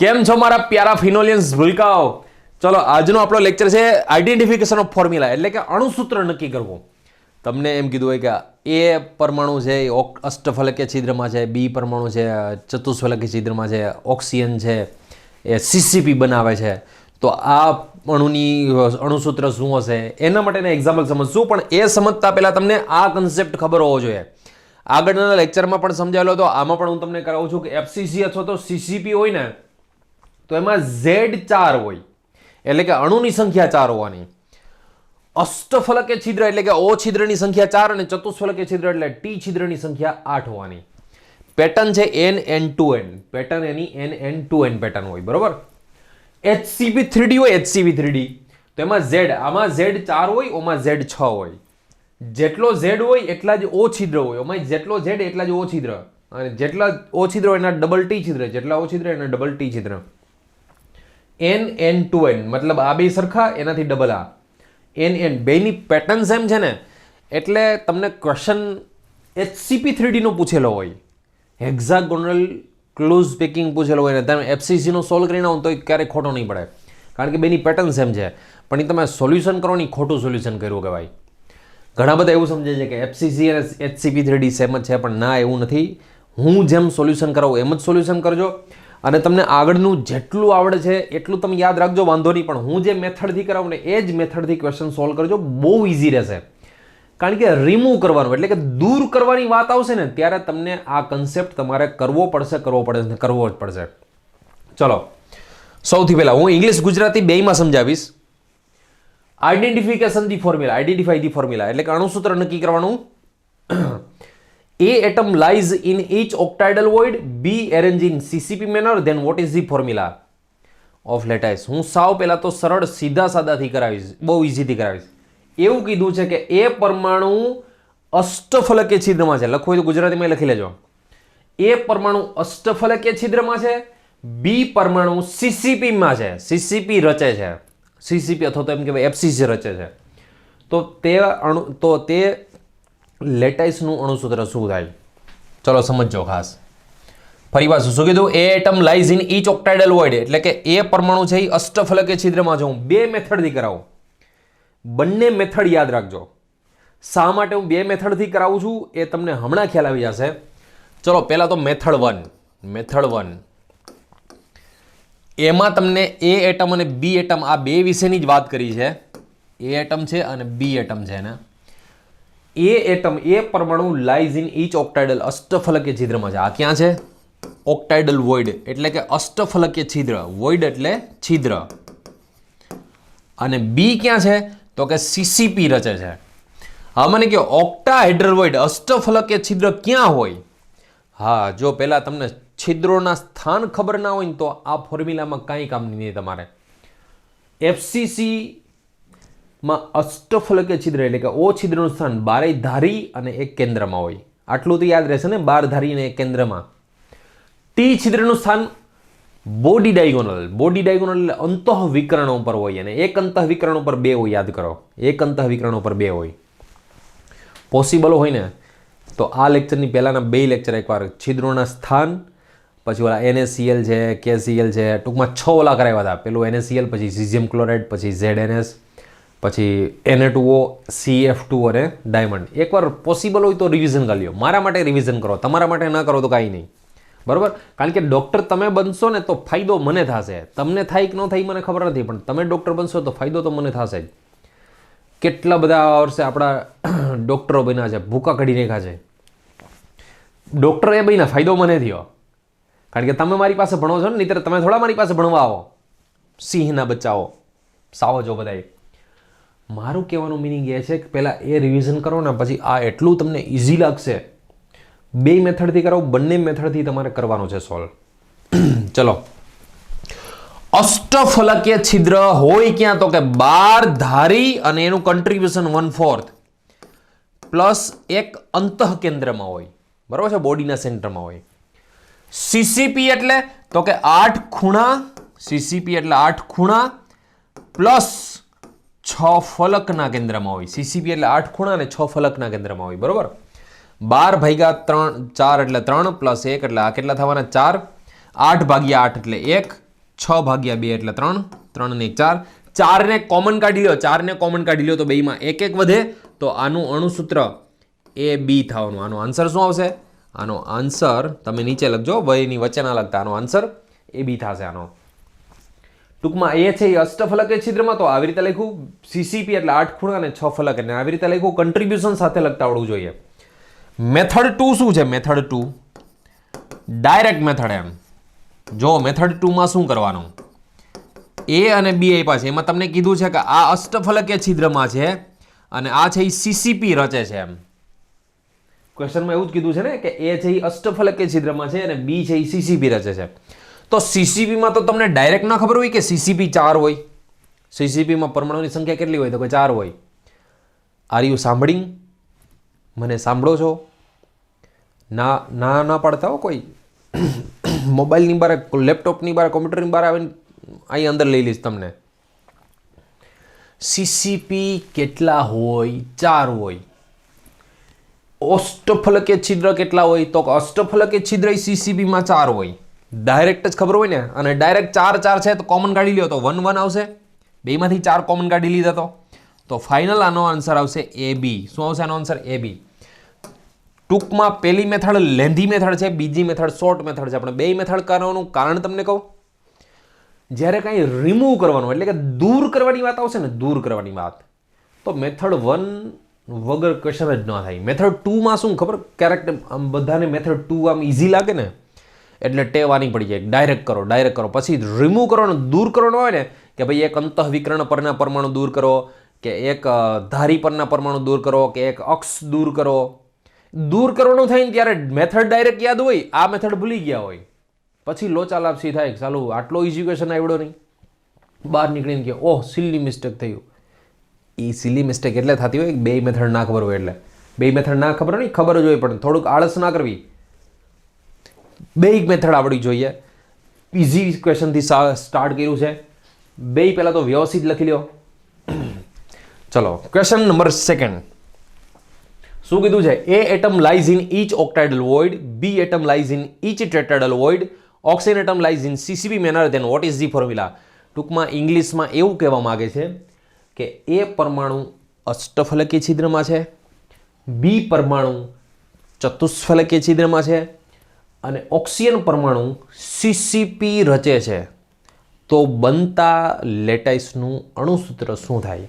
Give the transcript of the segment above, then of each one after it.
કેમ છો મારા પ્યારા ફિનોલિયન્સ ભૂલકાઓ? ચલો આજનો આપણો લેક્ચર છે આઈડેન્ટિફિકેશન ઓફ ફોર્મ્યુલા, એટલે કે અણુસૂત્ર નક્કી કરવું. તમને એમ કીધું હોય કે એ પરમાણુ છે એ અષ્ટફલકીય છિદ્રમાં છે, બી પરમાણુ છે ચતુષ્ફલકીય છિદ્રમાં છે, ઓક્સિજન છે એ સીસીપી બનાવે છે, તો આ અણુસૂત્ર શું હશે એના માટેના એક્ઝામ્પલ સમજશું. પણ એ સમજતા પહેલા તમને આ કન્સેપ્ટ ખબર હોવો જોઈએ. આગળના લેક્ચરમાં પણ સમજાવેલો હતો, આમાં પણ હું તમને કરાવું છું કે એફસીસી અથવા તો સીસીપી હોય ને તો એમાં Z4 હોય, એટલે કે અણુની સંખ્યા 4 હોવાની. અષ્ટફલકીય છિદ્ર એટલે કે O છિદ્રની સંખ્યા 4 અને ચતુષ્ફલકીય છિદ્ર એટલે T છિદ્રની સંખ્યા 8 હોવાની. પેટર્ન છે NN2N, પેટર્ન એની NN2N પેટર્ન હોય, બરોબર. HCP3D હોય, HCP3D તો એમાં Z, આમાં Z4 હોય, ઓમાં Z6 હોય. જેટલો Z હોય એટલા જ O છિદ્ર હોય, ઓમાં જેટલો Z એટલા જ O છિદ્ર, અને જેટલા O છિદ્ર હોય એના ડબલ T છિદ્ર, જેટલા O છિદ્ર એના ડબલ T છિદ્ર. NN2N મતલબ આ બે સરખા, એનાથી ડબલ આ NN, બેની પેટર્ન સેમ છે ને, એટલે તમને ક્વેશ્ચન HCP3D નો પૂછેલો હોય, હેક્ઝાગોનલ ક્લોઝ પેકિંગ પૂછેલો હોય ને તમે FCC નો સોલ્વ કરીને આવો તો ક્યારેય ખોટો નહીં પડે, કારણ કે બેની પેટર્ન સેમ છે. પણ એ તમે સોલ્યુશન કરો ને ખોટું સોલ્યુશન કર્યું કે ભાઈ. ઘણા બધા એવું સમજે છે કે FCC અને HCP3D સેમ જ છે, પણ ના, એવું નથી. હું જેમ સોલ્યુશન કરાવું એમ જ સોલ્યુશન કરજો, અને તમને આગળનું જેટલું આવડે છે એટલું તમે યાદ રાખજો, વાંધો નહીં. પણ હું જે મેથડથી કરાવું ને એ જ મેથડથી ક્વેશ્ચન સોલ્વ કરજો, બહુ ઇઝી રહેશે. કારણ કે રિમૂવ કરવાનું એટલે કે દૂર કરવાની વાત આવશે ને ત્યારે તમને આ કન્સેપ્ટ તમારે કરવો જ પડશે. ચલો, સૌથી પહેલા હું ઇંગ્લિશ ગુજરાતી બેયમાં સમજાવીશ. Identification the formula, identify the formula એટલે કે અણુસૂત્ર નક્કી કરવાનું. A atom lies in each octahedral void, B arranged in CCP manner, then what is the formula of lattice? હું સાવ પહેલા તો સરળ સીધા સાદાથી કરાવીશ, બહુ ઇઝીથી કરાવીશ. એવું કીધું છે કે એ પરમાણુ અષ્ટફલકીય છિદ્રમાં છે, લખવું હોય તો ગુજરાતીમાં લખી લેજો. એ પરમાણુ અષ્ટફલકીય છિદ્રમાં છે, બી પરમાણુ CCP માં છે, CCP રચે છે, CCP અથવા તો એમ કહેવાય FCC રચે છે. તો તે લેટાઇસનું અણુસૂત્ર શું થાય? ચલો સમજો ખાસ. ફરી પાછું શું કીધું? A atom lies in each octahedral void, એટલે કે એ પરમાણુ છે એ અષ્ટફલકીય છિદ્રમાં છે. હું બે મેથડથી કરાવું, બંને મેથડ યાદ રાખજો. શા માટે હું બે મેથડથી કરાવું છું એ તમને હમણાં ખ્યાલ આવી જશે. ચલો પહેલા તો મેથડ 1. એમાં તમને એ એટમ અને બી એટમ આ બે વિશેની જ વાત કરી છે. એ એટમ છે અને બી એટમ છે ને. એ એટમ, એ પરમાણુ લાઇઝ ઇન ઈચ ઓક્ટાઇડલ, અષ્ટફલકીય છિદ્રમાં છે. આ ક્યાં છે? ઓક્ટાઇડલ વોઇડ એટલે કે અષ્ટફલકીય છિદ્ર, વોઇડ એટલે છિદ્ર. અને બી ક્યાં છે? તો કે CCP રચે છે. હા, મને કહો ઓક્ટાહેડ્રલ વોઇડ, અષ્ટફલકીય છિદ્ર ક્યાં હોય? હા, જો પહેલા તમને છિદ્રોના સ્થાન ખબર ના હોય ને તો આ ફોર્મ્યુલામાં કાંઈ કામ નહીં તમારે. FCC માં અષ્ટફલકીય છિદ્ર એટલે કે O છિદ્રનું સ્થાન 12 ધારી અને એક કેન્દ્રમાં હોય. આટલું તો યાદ રહેશે ને, 12 ધારી અને એક કેન્દ્રમાં. T છિદ્રનું સ્થાન બોડી ડાયગોનલ એટલે અંતઃવિકર્ણ ઉપર હોય, અને એક અંતઃવિકર્ણ ઉપર 2 હોય. યાદ કરો, એક અંતઃવિકર્ણ ઉપર 2 હોય. પોસિબલ હોય ને તો આ લેક્ચરની પહેલાના 2 લેક્ચર એકવાર છિદ્રોના સ્થાન, પછી ઓલા NaCl છે, KCl છે, ટૂંકમાં 6 ઓલા કરાવ્યા હતા. પેલું NaCl, પછી સીઝિયમ ક્લોરાઇડ, પછી ZNS, પછી Na2O, CF2 અને ડાયમંડ. એકવાર પોસિબલ હોય તો રિવિઝન કરી લો. મારા માટે રિવિઝન કરો, તમારા માટે ન કરો તો કાંઈ નહીં, બરાબર. કારણ કે ડૉક્ટર તમે બનશો ને તો ફાયદો મને થશે. તમને થાય કે ન થાય મને ખબર નથી, પણ તમે ડૉક્ટર બનશો તો ફાયદો તો મને થશે જ. કેટલા બધા વર્ષે આપણા ડૉક્ટરો બન્યા છે, ભૂકા કાઢી નાખ્યા છે. ડૉક્ટર એ બન્યા, ફાયદો મને થયો. કારણ કે તમે મારી પાસે ભણો છો ને, નહીંતર તમે થોડા મારી પાસે ભણવા આવો. સિંહના બચ્ચાઓ સાવજો બધાય. મારું કહેવાનું મિનિંગ એ છે કે પહેલાં એ રિવિઝન કરો ને, પછી આ એટલું તમને ઇઝી લાગશે. બે મેથડથી કરાવો, બંને મેથડથી તમારે કરવાનું છે સોલ્વ. ચલો, અષ્ટફલકીય છિદ્ર હોય ક્યાં? તો કે 12 ધારી અને એનું કન્ટ્રીબ્યુશન 1/4 પ્લસ એક અંતઃ કેન્દ્રમાં હોય, બરાબર છે, બોડીના સેન્ટરમાં હોય. CCP એટલે તો કે 8 ખૂણા, CCP એટલે 8 ખૂણા પ્લસ 6 ફલકના કેન્દ્રમાં હોય. CCP એટલે 8 ખૂણા અને 6 ફલકના કેન્દ્રમાં હોય, બરોબર. 12 ભાગ્યા 4 એટલે 3 પ્લસ 1 એટલે આ કેટલા થવાના? 4. 8 ભાગ્યા 8 એટલે 1 6 ભાગ્યા 2 એટલે 3, 3 ને 1 4, 4 ને કોમન કાઢી લો, 4 ને કોમન કાઢી લો તો બેમાં 1 1 વધે, તો આનું અણુસૂત્ર AB થવાનું. આનો આન્સર શું આવશે? આનો આન્સર તમે નીચે લખજો, વયની વચ્ચે ના લખતા, આનો આન્સર AB થશે. આનો ટૂંકમાં એ છે એ અષ્ટફલકીય છિદ્રમાં, તો આવી રીતે લખ્યું. CCP એટલે 8 ખૂણા અને 6 ફલક, અને આવી રીતે લખ્યું. કન્ટ્રીબ્યુશન સાથે લખતા આવડવું જોઈએ. મેથડ 2 શું છે? Method 2 direct method. એમ જો મેથડ 2 માં શું કરવાનું, A અને B આપ્યા છે, એમાં તમને કીધું છે કે આ અષ્ટફલકીય છિદ્રમાં છે અને આ છે એ CCP રચે છે. એમ ક્વેશ્ચનમાં એવું જ કીધું છે ને કે A છે એ અષ્ટફલકીય છિદ્રમાં છે અને B છે એ CCP રચે છે. તો CCP માં તો તમને ડાયરેક્ટ ના ખબર હોય કે CCP 4 હોય. CCP માં પરમાણુની સંખ્યા કેટલી હોય? તો કે 4 હોય. આર યુ સાંભળિંગ? મને સાંભળો છો? ના પાડતા હો કોઈ. મોબાઈલની બાર, લેપટોપની બાર, કોમ્પ્યુટરની બાર આવીને અહીં અંદર લઈ લઈશ તમને. CCP કેટલા હોય? 4 હોય. અષ્ટફલકીય છિદ્ર કેટલા હોય? તો અષ્ટફલકીય છિદ્ર CCP માં 4 હોય. ડાયરેક્ટ જ ખબર હોય ને, અને ડાયરેક્ટ 4 4 છે તો કોમન કાઢી લ્યો તો 1 1 આવશે. બેમાંથી 4 કોમન કાઢી લીધા તો ફાઇનલ આનો આન્સર આવશે AB. શું આવશે આનો આન્સર? AB. ટૂંકમાં પહેલી મેથડ લેન્ધી મેથડ છે, બીજી મેથડ શોર્ટ મેથડ છે. આપણે બે મેથડ કરવાનું કારણ તમને કહું, જ્યારે કાંઈ રિમૂવ કરવાનું એટલે કે દૂર કરવાની વાત આવશે ને, દૂર કરવાની વાત, તો મેથડ 1 વગર ક્વેશ્ચન જ ન થાય. મેથડ 2 માં શું ખબર, ક્યારેક બધાને મેથડ 2 આમ ઇઝી લાગે ને એટલે ટેવાની પડી જાય. ડાયરેક્ટ કરો, પછી રિમૂવ કરવાનું, દૂર કરવાનું હોય ને કે ભાઈ એક અંતઃવિકર્ણ પરના પરમાણુ દૂર કરો, કે એક ધારી પરના પરમાણુ દૂર કરો, કે એક અક્ષ દૂર કરો. દૂર કરવાનું થાય ને ત્યારે મેથડ ડાયરેક્ટ યાદ હોય, આ મેથડ ભૂલી ગયા હોય, પછી લોચા લાપસી થાય. ચાલુ આટલો ઇઝી ક્વેશ્ચન આવડ્યો નહીં, બહાર નીકળીને કે ઓહ સિલી મિસ્ટેક થયું. એ સિલી મિસ્ટેક એટલે થતી હોય બે મેથડ ના ખબર હોય. એટલે બે મેથડ ના ખબર નહીં, ખબર જ હોય પણ થોડુંક આળસ ના કરવી. બે મેથડ આવડવી જોઈએ. ઇઝી ક્વેશ્ચનથી સ્ટાર્ટ કર્યું છે. બે પહેલાં તો વ્યવસ્થિત લખી લો. ચલો ક્વેશ્ચન નંબર 2. શું કીધું છે? A atom lies in each octahedral void, B atom lies in each tetrahedral void, oxygen atom lies in CCP manner, then what is the formula? ટૂંકમાં ઇંગ્લિશમાં એવું કહેવા માગે છે કે A પરમાણુ અષ્ટફલકીય છિદ્રમાં છે, B પરમાણુ ચતુષ્ફલકીય છિદ્રમાં છે અને ઓક્સિજન પરમાણુ CCP રચે છે. તો બનતા લેટાઇસનું અણુસૂત્ર શું થાય?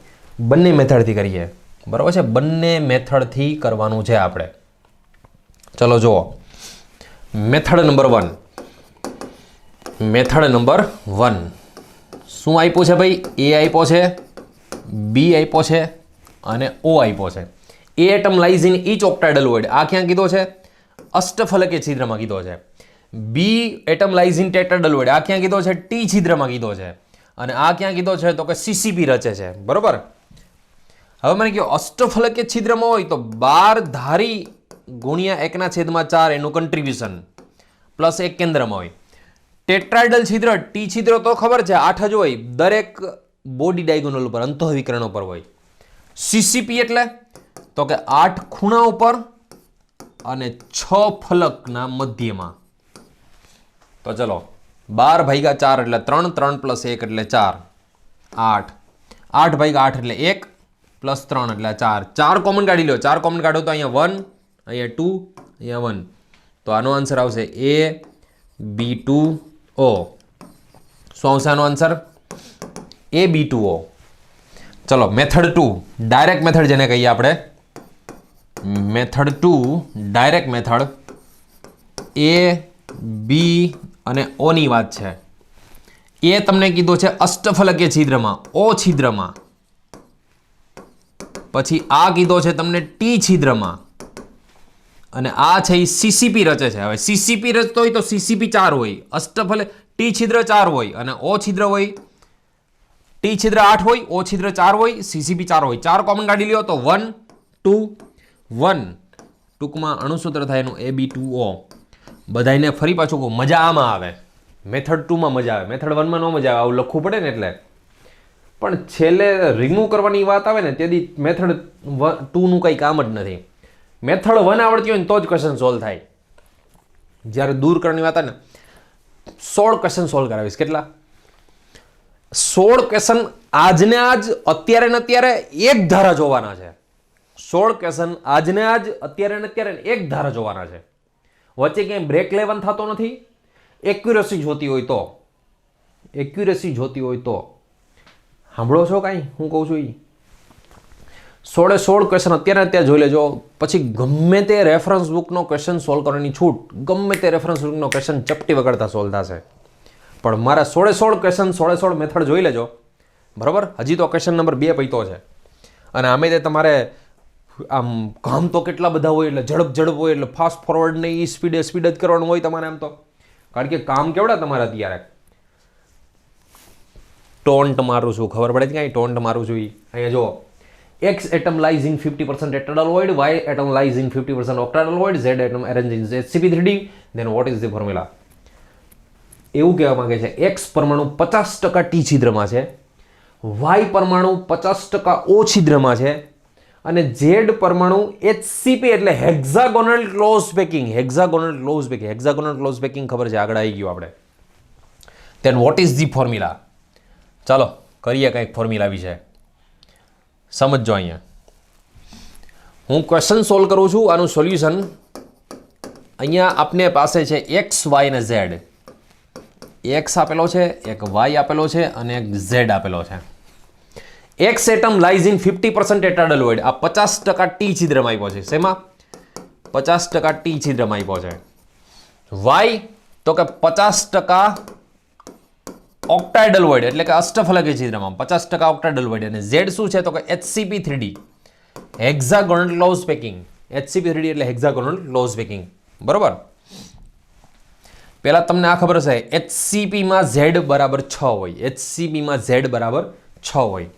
બંને મેથડથી કરીએ, બરાબર છે? બંને મેથડથી કરવાનું છે આપણે. ચલો જુઓ, મેથડ નંબર 1. મેથડ નંબર 1 શું આપ્યું છે ભાઈ? A આપ્યો છે, B આપ્યો છે અને O આપ્યો છે. A atom lies in each octahedral void. આ ક્યાં કીધો છે? અષ્ટફલકીય છિદ્રમાં કીધો છે. B atom lies in tetrahedral void. આ ક્યાં કીધો છે? T છિદ્રમાં કીધો છે. અને આ ક્યાં કીધો છે? તો કે CCP રચે છે. બરોબર. હવે મને કહો અષ્ટફલકીય છિદ્રમાં હોય તો 12 ધારી ગુણ્યા 1/4 એનું કન્ટ્રીબ્યુશન પ્લસ 1 કેન્દ્રમાં હોય. ટેટ્રાઇડલ છિદ્ર T છિદ્ર તો ખબર છે 8 જ હોય, દરેક બોડી ડાયગોનલ ઉપર અંતઃવિકર્ણ ઉપર હોય. CCP એટલે તો કે 8 ખૂણા ઉપર અને 6 ફલકના મધ્યમાં. તો ચલો 12/4 એટલે 3, 3 + 1 એટલે 4, 8, 8/8 એટલે 1 પ્લસ 3 એટલે 4. 4 કોમન કાઢી લો. 4 કોમન કાઢો તો અહીંયા 1, અહીંયા 2, અહીંયા 1. તો આનો આન્સર આવશે AB2O. શું આવશે આનો આન્સર? AB2O. ચલો મેથડ 2 ડાયરેક્ટ મેથડ જેને કહીએ આપણે. Method 2 direct method. A, B અને O ની વાત છે. એ તમને કીધો છે અષ્ટફલકીય છિદ્રમાં, O છિદ્રમાં. પછી આ કીધો છે તમને T છિદ્રમાં અને આ છે એ CCP રચે છે. હવે CCP રચતો હોય તો CCP 4 હોય, અષ્ટફલ T છિદ્ર 4 હોય અને O છિદ્ર હોય, T છિદ્ર 8 હોય, O છિદ્ર 4 હોય, CCP 4 હોય. 4 કોમન કાઢી લ્યો તો 1, 2, 1. ટૂંકમાં અણુસૂત્ર થાય એનું AB2O. બધાને ફરી પાછું કહું, મજા આમાં આવે. મેથડ 2 માં મજા આવે, મેથડ 1 માં ન મજા આવે. આવું લખવું પડે ને એટલે. પણ છેલ્લે રિમૂવ કરવાની વાત આવે ને તેથી મેથડ 2 નું કંઈ કામ જ નથી. મેથડ 1 આવડતી હોય ને તો જ ક્વેશ્ચન સોલ્વ થાય. જ્યારે દૂર કરવાની વાત આવે ને 16 ક્વેશ્ચન સોલ્વ કરાવીશ. કેટલા? 16 ક્વેશ્ચન આજને આજ અત્યારે ને અત્યારે એક ધારા જોવાના છે. 16 ક્વેશ્ચન આજને આજ અત્યારે ને અત્યારે એક ધારા જોવાના છે. વચ્ચે ક્યાંય બ્રેક લેવાનું થતો નથી. એક્યુરેસી જોતી હોય તો સાંભળો છો કાંઈ હું કહું છું? 16 ક્વેશ્ચન અત્યારે અત્યારે જોઈ લેજો. પછી ગમે તે રેફરન્સ બુકનો ક્વેશ્ચન સોલ્વ કરવાની છૂટ, ગમે તે રેફરન્સ બુકનો ક્વેશ્ચન ચપટી વગરતા સોલ્વ થશે. પણ મારા 16 ક્વેશ્ચન 16 મેથડ જોઈ લેજો, બરાબર. હજી તો ક્વેશ્ચન નંબર 2 પૈતો છે. અને આમે તે તમારે આમ કામ તો કેટલા બધા હોય એટલે ઝડપ હોય એટલે ફાસ્ટ ફોરવર્ડ ને એ સ્પીડ જ કરવાનું હોય તમારે. આમ તો કારણ કે કામ કેવડા તમારે અત્યારે. ટોન્ટ મારું છું, ખબર પડે છે કાંઈ ટોન્ટ મારું છું? અહીંયા જો, X atom lies in 50% tetrahedral, Y atom lies in 50% octahedral, Z atom arranged in sp3d. Then what is the formula? એવું કહેવા માંગે છે X પરમાણુ 50% T છિદ્રમાં છે, Y પરમાણુ 50% O છિદ્રમાં છે અને Z પરમાણુ HCP એટલે hexagonal close packing. Hexagonal close packing ખબર છે, આગળ આવી ગયું આપણે. Then what is the formula? ચાલો કરીએ કંઈક ફોર્મ્યુલા વિશે. સમજો. અહીંયા હું ક્વેશ્ચન સોલ્વ કરું છું, આનું સોલ્યુશન અહીંયા આપને પાસે છે એક્સ વાય અને ઝેડ. એક્સ આપેલો છે, એક વાય આપેલો છે અને એક ઝેડ આપેલો છે. X atom lies in 50% ટેટ્રાડેલોઇડ. આ 50% ટી છિદ્રમાં આપ્યો છે. શેમાં? 50% ટી છિદ્રમાં આપ્યો છે. વાય તો કે 50% ઓક્ટાઇડલવોઇડ એટલે કે અષ્ટફલકીય છિદ્રમાં 50% ઓક્ટાઇડલવોઇડ. અને ઝેડ શું છે તો કે HCP3D hexagonal close packing. HCP3D એટલે હેક્ઝાગોનલ ક્લોઝ પેકિંગ, બરોબર. પહેલા તમને આ ખબર હશે HCP માં Z બરાબર 6 હોય. HCP માં Z બરાબર 6 હોય.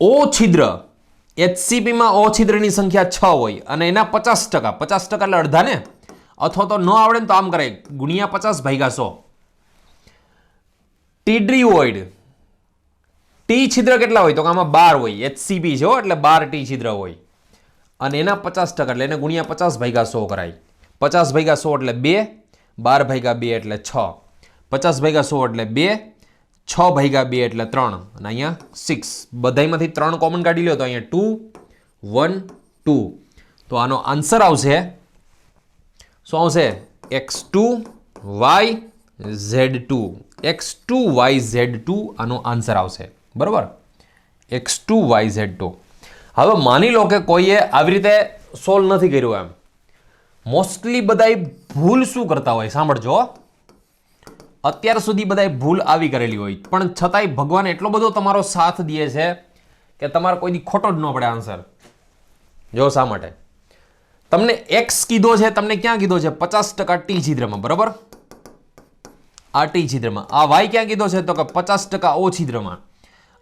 O છિદ્ર HCP માં O છિદ્રની સંખ્યા 6 હોય અને એના 50% 50% એટલે અડધા ને, અથવા તો ન આવડે ને તો આમ કરે ગુણ્યા 50 ભાગ્યા 100. ટીડ્રીઓઇડ ટી છિદ્ર કેટલા હોય તો કે આમાં 12 હોય. HCP છે એટલે 12 ટી છિદ્ર હોય અને એના 50% એટલે એને ગુણ્યા 50 ભાગ્યા 100 કરાય. 50 ભાગ્યા 100 એટલે 2, 12 ભાગ્યા 2 એટલે 6, 50 ભાગ્યા 100 એટલે 2, 6 ભાગ્યા 2 એટલે 3 અને અહીંયા 6. બધાયમાંથી 3 કોમન કાઢી લો તો અહીંયા 2, 1, 2. તો આનો આન્સર આવશે શું આવશે? X2 Y Z2. X2 Y Z2 આનો આન્સર આવશે, બરોબર. X2 Y Z2. હવે માની લો કે કોઈએ આવી રીતે સોલ્વ નથી કર્યું. એમ મોસ્ટલી બધાય ભૂલ શું કરતા હોય સાંભળજો. અત્યાર સુધી બધાય ભૂલ આવી કરેલી હોય પણ છતાંય ભગવાન એટલો બધો તમારો સાથ દે છે કે તમારે કોઈ દી ખોટો જ ન પડે આન્સર. જો શા માટે? તમને X કીધો છે, તમને ક્યાં કીધો છે? 50% ટી છિદ્રમાં, બરોબર. આ ટી છિદ્રમાં. આ વાય ક્યાં કીધો છે તો કે 50% O છિદ્રમાં.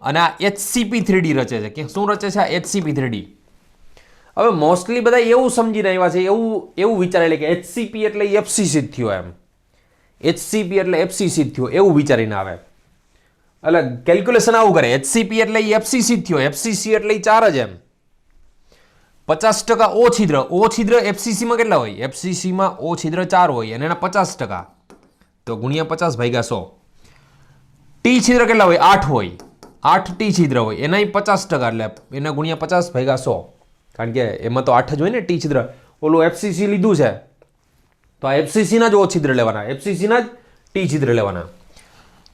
અને આ HCP3D રચે છે. કે શું રચે છે? આ HCP3D. હવે મોસ્ટલી બધા એવું સમજી રહ્યા છે, એવું વિચારેલે કે HCP એટલે FCC જ થયો. એમ HCP એટલે FCC જ થયો એવું વિચારીને આવે, એટલે કેલ્ક્યુલેશન આવું કરે. HCP એટલે FCC જ થયો, FCC એટલે 4 જ. એમ 50% O છિદ્ર. O છિદ્ર FCC માં કેટલા હોય? FCC માં O છિદ્ર 4 હોય અને એના 50% તો ગુણ્યા 50 ભાગ્યા 100. ટી છિદ્ર કેટલા હોય? 8 હોય. 8 ટી છિદ્ર હોય એના 50% એટલે એના ગુણ્યા 50 ભાગ્યા 100. કારણ કે એમાં તો 8 જ હોય ને ટી છિદ્ર. ઓલું FCC લીધું છે તો આ FCC ના જ O છિદ્ર લેવાના, FCC ના જ ટી છિદ્ર લેવાના.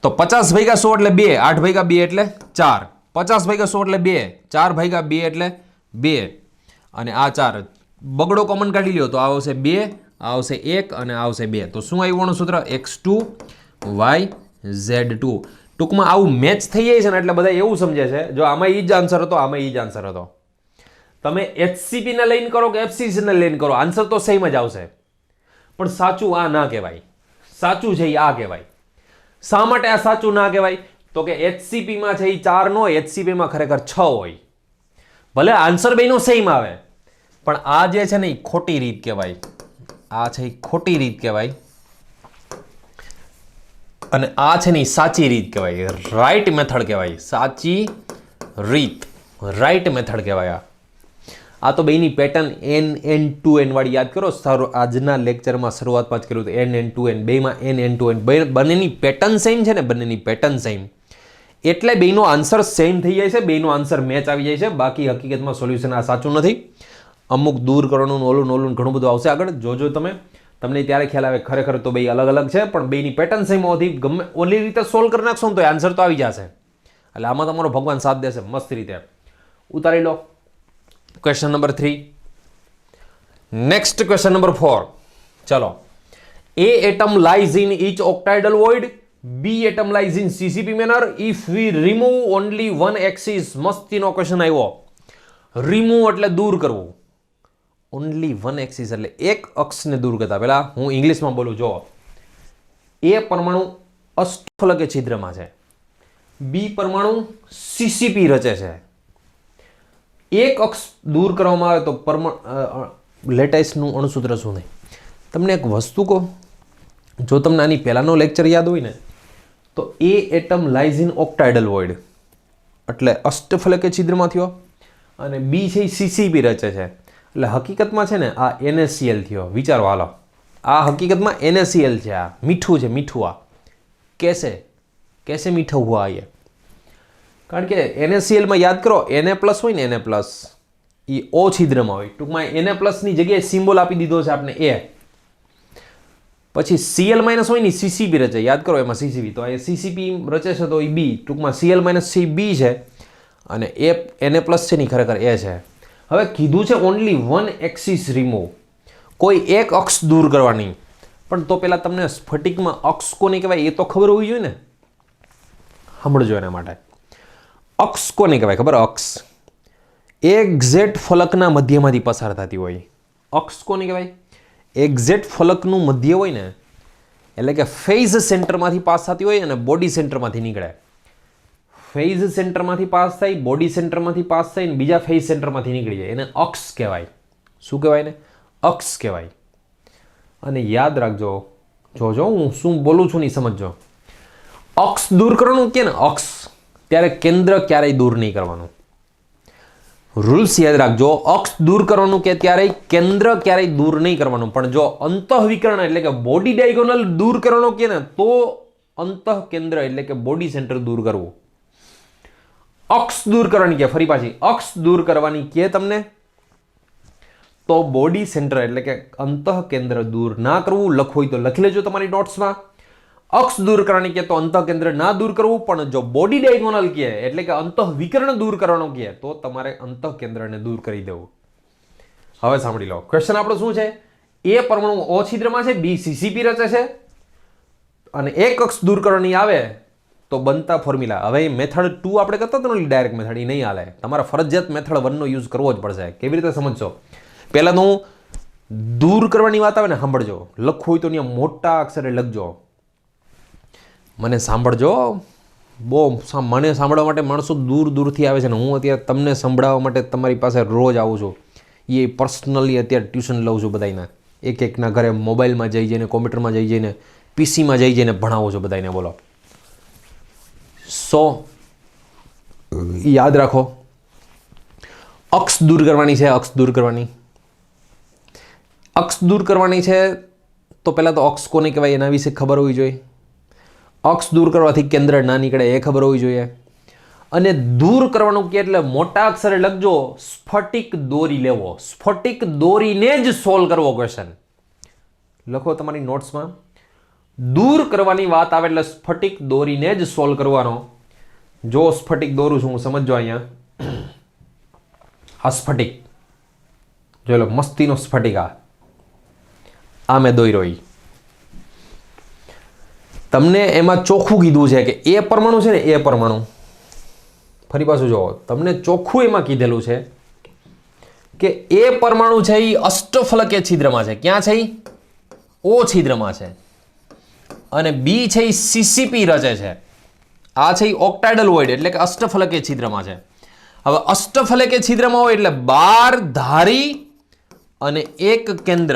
તો 50 ભાગ્યા 100 એટલે 2, 8 ભાગ્યા 2 એટલે 4, 50 ભાગ્યા 100 એટલે 2, 4 ભાગ્યા 2 એટલે 2 અને આ 4 બગડો કોમન કાઢી લ્યો તો આવશે 2, આવશે 1 અને આવશે 2. તો શું આવ્યું સૂત્ર? X2 Y Z2. ટૂંકમાં આવું મેચ થઈ જાય છે ને એટલે બધા એવું સમજે છે જો આમાં ઈ જ આન્સર હતો, આમાં ઈ જ આન્સર હતો. તમે HCP ને લઈને કરો કે FCC ને લઈને કરો આન્સર તો સેમ જ આવશે. પણ સાચું આ ના કહેવાય, સાચું છે એ આ કહેવાય. શા માટે આ સાચું ના કહેવાય? તો કે HCP માં છે એ 4 ન હોય, HCP માં ખરેખર 6 હોય. ભલે આન્સર બેનો સેમ આવે પણ આ જે છે ને એ ખોટી રીત કહેવાય. આ છે એ ખોટી રીત કહેવાય અને આ છે ને સાચી રીત કહેવાય, રાઈટ મેથડ કહેવાય. સાચી રીત, રાઈટ મેથડ કહેવાય. આ તો બેની પેટર્ન N વાળી યાદ કરો. આજના લેક્ચરમાં શરૂઆતમાં જ કર્યું હતું. N બેમાં N બંનેની પેટર્ન સેમ છે ને, બંનેની પેટર્ન સેમ. એટલે બેનો આન્સર સેમ થઈ જાય છે, બેનો આન્સર મેચ આવી જાય છે. બાકી હકીકતમાં સોલ્યુશન આ સાચું નથી. અમુક દૂર કરવાનું ઓલું ઘણું બધું આવશે આગળ. જોજો તમને ત્યારે ખ્યાલ આવે ખરેખર તો બે અલગ અલગ છે, પણ બેની પેટર્ન સેમ હોવાથી ગમે ઓલી રીતે સોલ્વ કરી નાખશો ને તો આન્સર તો આવી જશે. એટલે આમાં તમારો ભગવાન સાથ દેશે મસ્ત રીતે. ઉતારી લો question number 3. Next question number 4. ચલો. A atom lies in each octahedral void. B atom lies in CCP manner if we remove only one axis. મસ્તીનો ક્વેશ્ચન આવ્યો. રિમૂવ એટલે દૂર કરવું. ઓનલી વન એક્સિસ એટલે એક અક્ષને દૂર કરતા. પહેલા હું ઇંગ્લિશમાં બોલું. જો એ પરમાણુ અષ્ટફલકે છિદ્રમાં છે, બી પરમાણુ સીસીપી રચે છે. એક અક્ષ દૂર કરવામાં આવે તો લેટાઇસનું અણુસૂત્ર શું નહીં. તમને એક વસ્તુ કહો, જો તમને આની પહેલાંનો લેક્ચર યાદ હોય ને તો એ એટમ લાઇઝ ઇન ઓક્ટાઇડલ વોઇડ એટલે અષ્ટફલકે છિદ્રમાં થયો, અને બી છે એ સીસીપી રચે છે. એટલે હકીકતમાં છે ને આ NaCl થયો. વિચારો હાલો, આ હકીકતમાં NaCl છે. આ મીઠું છે, મીઠું. આ કેસે મીઠું હુઆ ये, કારણ કે NaClમાં યાદ કરો Na પ્લસ હોય ને, Na પ્લસ એ O છિદ્રમાં હોય. ટૂંકમાં Na પ્લસની જગ્યાએ સિમ્બોલ આપી દીધો છે આપણે A. પછી Cl માઇનસ હોય ને સીસીપી રચે. યાદ કરો એમાં સીસીપી, તો એ સીસીપી રચે છે તો એ બી. ટૂંકમાં Cl માઇનસ સી બી છે અને એ Na પ્લસ છે ને ખરેખર એ છે. હવે કીધું છે ઓનલી વન એક્સિસ રિમૂવ, કોઈ એક અક્ષ દૂર કરવાની. પણ તો પહેલાં તમને સ્ફટિકમાં અક્ષ કોને કહેવાય એ તો ખબર હોવી જોઈએ ને. સાંભળજો એના માટે. અક્ષ કોને કહેવાય ખબર? અક્ષ એક્ઝેક્ટ ફલકના મધ્યમાંથી પસાર થતી હોય. અક્ષ કોને કહેવાય? એક્ઝેક્ટ ફલકનું મધ્ય હોય ને, એટલે કે ફેઝ સેન્ટરમાંથી પાસ થતી હોય અને બોડી સેન્ટરમાંથી નીકળે. ફેઝ સેન્ટરમાંથી પાસ થાય, બોડી સેન્ટરમાંથી પાસ થાય ને બીજા ફેઝ સેન્ટરમાંથી નીકળી જાય. એને અક્ષ કહેવાય. શું કહેવાય ને? અક્ષ કહેવાય. અને યાદ રાખજો, જોજો હું શું બોલું છું નહીં સમજજો. અક્ષ દૂર કરવાનું કે ને અક્ષ, ત્યારે કેન્દ્ર ક્યારેય દૂર નહીં કરવાનું. રૂલ્સ યાદ રાખજો. અક્ષ દૂર કરવાનું કે ત્યારે કેન્દ્ર ક્યારેય દૂર નહીં કરવાનું. પણ જો અંતઃવિકર્ણ એટલે કે બોડી ડાયગોનલ દૂર કરવાનો કે ને તો અંતઃ કેન્દ્ર એટલે કે બોડી સેન્ટર દૂર કરવું. અક્ષ દૂર કરવાની કે ફરી પાછી અક્ષ દૂર કરવાની કે તમને તો બોડી સેન્ટર એટલે કે અંતઃ કેન્દ્ર દૂર ના કરવું. લખવું હોય તો લખી લેજો તમારી નોટ્સમાં. અક્ષ દૂર કરવાની કે તો અંતઃ કેન્દ્ર ના દૂર કરવું. પણ જો બોડી ડાયગોનલ કહે એટલે કે અંતઃ વિકર્ણ દૂર કરવાનો કહે તો તમારે અંતઃ કેન્દ્રને દૂર કરી દેવું. હવે સાંભળી લો ક્વેશ્ચન આપણો શું છે. એ પરમાણુ O છિદ્રમાં છે, બી સીસીપી રચે છે અને એક અક્ષ દૂર કરવાની આવે તો બનતા ફોર્મ્યુલા. હવે મેથડ 2 આપણે કરતા હતા ને ડાયરેક્ટ મેથડ, એ નહીં હાલે. તમારે ફરજિયાત મેથડ 1 નો યુઝ કરવો જ પડશે. કેવી રીતે સમજશો? પહેલાં તો હું દૂર કરવાની વાત આવે ને સાંભળજો. લખવું હોય તો ત્યાં મોટા અક્ષરે લખજો. મને સાંભળજો. બહુ મને સાંભળવા માટે માણસો દૂર દૂરથી આવે છે ને હું અત્યારે તમને સંભળાવવા માટે તમારી પાસે રોજ આવું છું. એ પર્સનલી અત્યારે ટ્યુશન લઉં છું બધાના. એક એકના ઘરે મોબાઈલમાં જઈ જઈને, કોમ્પ્યુટરમાં જઈ જઈને, પીસીમાં જઈ જઈને ભણાવું છું બધાને. બોલો. સો યાદ રાખો, અક્ષ દૂર કરવાની છે. અક્ષ દૂર કરવાની, અક્ષ દૂર કરવાની છે તો પહેલાં તો અક્ષ કોને કહેવાય એના વિશે ખબર હોવી જોઈએ. અક્ષ દૂર કરવાથી કેન્દ્ર ના નીકળે એ ખબર હોવી જોઈએ. અને દૂર કરવાનું કે એટલે મોટા અક્ષરે લખજો સ્ફટિક દોરી લેવો. સ્ફટિક દોરીને જ સોલ્વ કરવો ક્વેશ્ચન. લખો તમારી નોટ્સમાં. દૂર કરવાની વાત આવે એટલે સ્ફટિક દોરીને જ સોલ્વ કરવાનો. જો સ્ફટિક દોરું છું હું, સમજો અહીંયા. આ સ્ફટિક જોઈ લો, મસ્તીનો સ્ફટિક. આ મેં દોર્યો. તમને એમાં ચોખ્ખું કીધું છે કે એ પરમાણુ છે ને, એ પરમાણુ ફરી પાછું જુઓ, તમને ચોખ્ખું એમાં કીધેલું છે કે એ પરમાણુ છે એ અષ્ટફલકીય છિદ્રમાં છે. ક્યાં છે? O છિદ્રમાં છે. અને બી છે એ સીસીપી રચે છે. આ છે એ ઓક્ટાઇડલ વોઇડ એટલે કે અષ્ટફલકીય છિદ્રમાં છે. હવે અષ્ટફલકીય છિદ્રમાં હોય એટલે 12 ધારી અને એક કેન્દ્ર.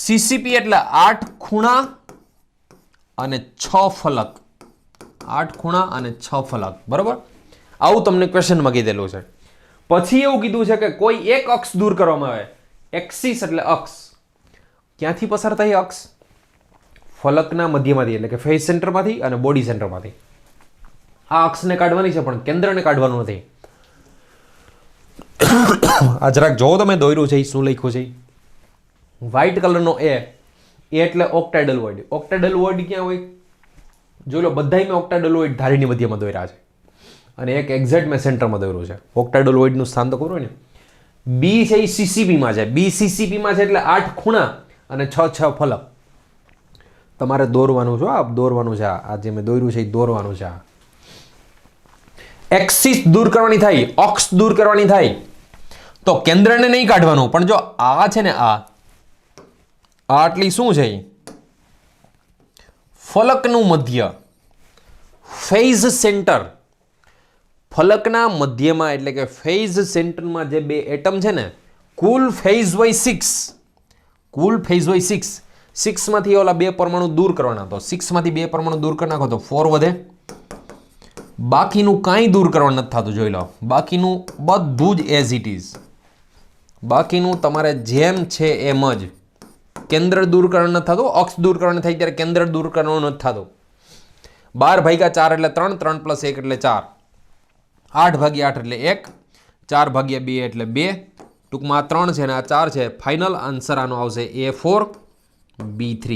સીસીપી એટલે 8 ખૂણા અને 6 ફલક. 8 ખૂણા અને 6 ફલક. બરોબર? આવું તમને ક્વેશ્ચનમાં કીધેલું છે. પછી એવું કીધું છે કે કોઈ એક અક્ષ દૂર કરવામાં આવે. એક્સિસ એટલે અક્ષ. ક્યાંથી પસાર થાય અક્ષ? ફલકના મધ્યમાંથી એટલે કે ફેઝ સેન્ટરમાંથી અને બોડી સેન્ટરમાંથી. આ અક્ષને કાઢવાની છે પણ કેન્દ્રને કાઢવાનું નથી. આ જરાક જોવો તમે દોર્યું છે શું લખ્યું છે. વ્હાઇટ કલરનો એ એટલે ઓક્ટાઇડલ વોઇડ. ઓક્ટાઇડલ વોઇડ ક્યાં હોય? જોઈ લો, બધાય ઓક્ટાઇડલ વોઇડ ધારીની મધ્યમાં દોર્યા છે અને એક એક્ઝેક્ટ મેં સેન્ટરમાં દોર્યું છે. ઓક્ટાઇડલ વોઇડનું સ્થાન તો ખબર હોય ને. બી છે એ સીસીપીમાં છે. બી સીસીપીમાં છે એટલે 8 ખૂણા અને 6 ફલક તમારે દોરવાનું છે. આ દોરવાનું છે. આ જે મેં દોર્યું છે એ દોરવાનું છે. એક્સિસ દૂર કરવાની થાય, અક્ષ દૂર કરવાની થાય તો કેન્દ્રને નહીં કાઢવાનું, પણ જો આ છે ને આ આટલી શું છે ફલકનું મધ્ય, ફેઝ સેન્ટર. ફલકના મધ્યમાં એટલે કે ફેઝ સેન્ટરમાં જે બે એટમ છે ને, કુલ ફેઝ હોય 6. કુલ ફેઝ હોય 6. 6 માંથી ઓલા બે પરમાણુ દૂર કરવાના, તો 6 માંથી બે પરમાણુ દૂર કરી નાખો તો 4 વધે. બાકીનું કાંઈ દૂર કરવાનું નથી થતું. જોઈ લો, બાકીનું બધું જ એઝ ઇટ ઇઝ. બાકીનું તમારે જેમ છે એમ જ. કેન્દ્ર દૂર કરવાનું નથી થતું. અક્ષ દૂર કરવાનું થાય ત્યારે કેન્દ્ર દૂર કરવાનું નથી થતું. 12 ભાગ્યા 4 એટલે 3, 3 + 1 એટલે 4, 8 ભાગ્યા 8 એટલે 1, 4 ભાગ્યા 2 એટલે 2. ટૂંકમાં 3 છે અને આ 4 છે. ફાઇનલ આન્સર આનો આવશે A4B3.